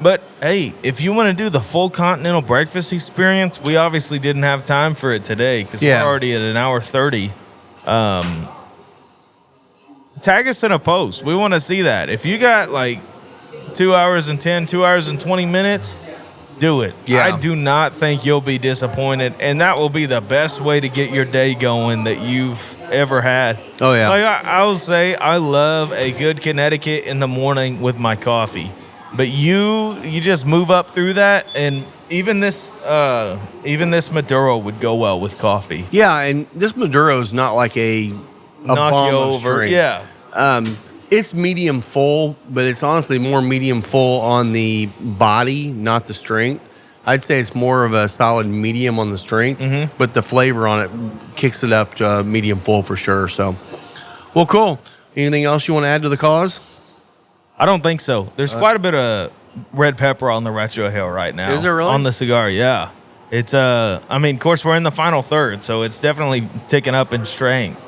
But hey, if you want to do the full continental breakfast experience, we obviously didn't have time for it today because we're already at an hour 30. Tag us in a post. We want to see that. If you got like 2 hours and 10, 2 hours and 20 minutes, do it. Yeah. I do not think you'll be disappointed, and that will be the best way to get your day going that you've ever had. Oh, yeah. Like I will say, I love a good Connecticut in the morning with my coffee. But you just move up through that, and even this Maduro would go well with coffee. Yeah, and this Maduro is not like a Knock bomb you of over. strength. Yeah. It's medium full, but it's honestly more medium full on the body, not the strength. I'd say it's more of a solid medium on the strength, but the flavor on it kicks it up to medium full for sure. So, well, cool. Anything else you want to add to the cause? I don't think so. There's quite a bit of red pepper on the Retro Hill right now. Is there really? On the cigar, yeah. It's I mean, of course, we're in the final third, so it's definitely ticking up in strength.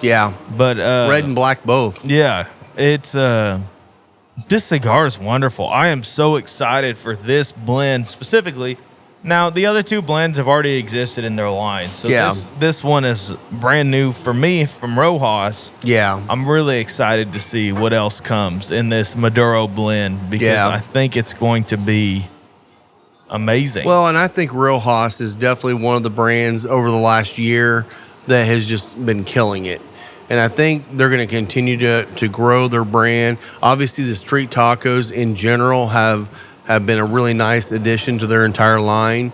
Yeah, But red and black both. yeah, it's this cigar is wonderful. I am so excited for this blend specifically. Now, the other two blends have already existed in their line, so Yeah. this one is brand new for me from Rojas. Yeah, I'm really excited to see what else comes in this Maduro blend because Yeah. I think it's going to be amazing. well, and I think Rojas is definitely one of the brands over the last year that has just been killing it. And I think they're going to continue to grow their brand. Obviously, the street tacos in general have been a really nice addition to their entire line.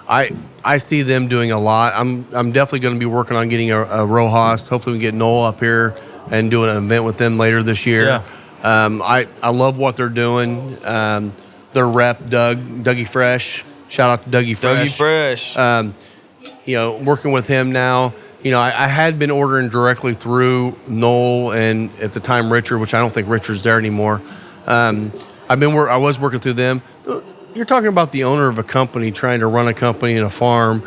I see them doing a lot. I'm definitely going to be working on getting a Rojas. Hopefully, we can get Noel up here and do an event with them later this year. Yeah. I love what they're doing. Their rep, Dougie Fresh. Shout out to Dougie Fresh. Dougie Fresh. Working with him now. I had been ordering directly through Noel and at the time Richard, which I don't think Richard's there anymore. I was working through them. You're talking about the owner of a company trying to run a company and a farm.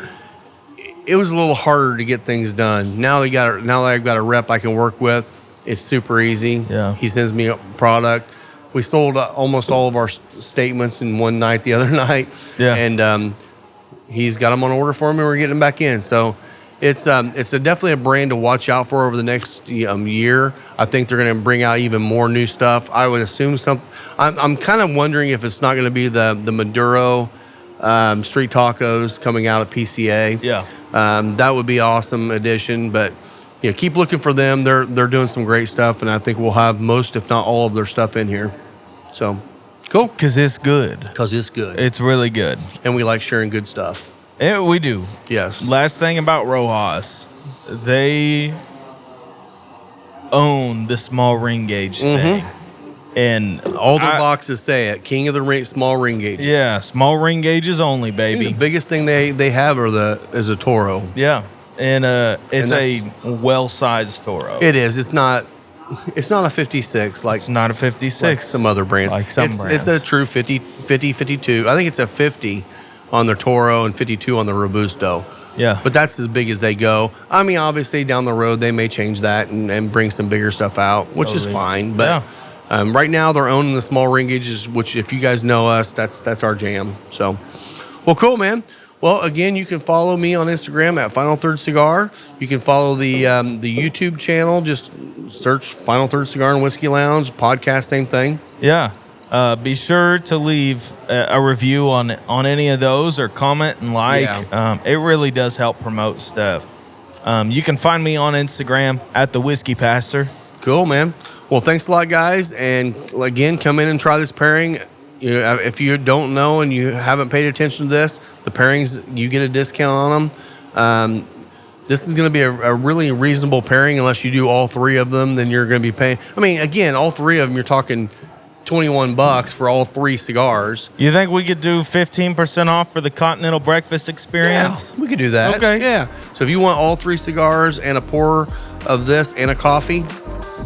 It was a little harder to get things done. Now that I've got a rep I can work with, it's super easy. Yeah. He sends me a product. We sold almost all of our statements in one night the other night. Yeah. And he's got them on order for me. We're getting them back in. So it's definitely a brand to watch out for over the next year. I think they're going to bring out even more new stuff. I would assume I'm kind of wondering if it's not going to be the Maduro street tacos coming out of PCA. Yeah. That would be an awesome addition. But keep looking for them. They're doing some great stuff, and I think we'll have most, if not all, of their stuff in here. So cool. Because it's good. Because it's good. It's really good. And we like sharing good stuff. Yeah, we do. Yes. Last thing about Rojas, they own the small ring gauge thing. And All their boxes say it. King of the ring, small ring gauges. yeah, small ring gauges only, I think baby. the biggest thing they have is a Toro. Yeah. And it's And a well-sized Toro. It is. It's not a 56 like It's not a 56. like some other brands. Like some it's brands. a true 50, 52. I think it's a 50 on their Toro and 52 on the Robusto. Yeah. But that's as big as they go. I mean, obviously, down the road, they may change that and bring some bigger stuff out, which is Totally. fine. But right now, they're owning the small ring gauges, which, if you guys know us, that's our jam. So, well, cool, man. Well, again, you can follow me on Instagram at Final Third Cigar. You can follow the YouTube channel. Just search Final Third Cigar and Whiskey Lounge. Podcast, same thing. Yeah. Be sure to leave a review on any of those or comment and like. Yeah. It really does help promote stuff. You can find me on Instagram at the Whiskey Pastor. Cool, man. Well, thanks a lot, guys. And again, come in and try this pairing. If you don't know and you haven't paid attention to this, the pairings, you get a discount on them. This is going to be a really reasonable pairing. Unless you do all three of them, then you're going to be paying. I mean, again, all three of them, you're talking $21 for all 3 cigars. You think we could do 15% off for the Continental breakfast experience? Yeah, we could do that. Okay. Yeah. So if you want all 3 cigars and a pour of this and a coffee,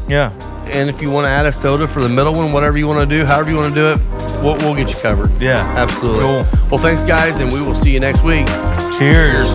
Yeah. and if you want to add a soda for the middle one, whatever you want to do, however you want to do it, we'll get you covered. Yeah. Absolutely. Cool. Well, thanks, guys, and we will see you next week. Cheers.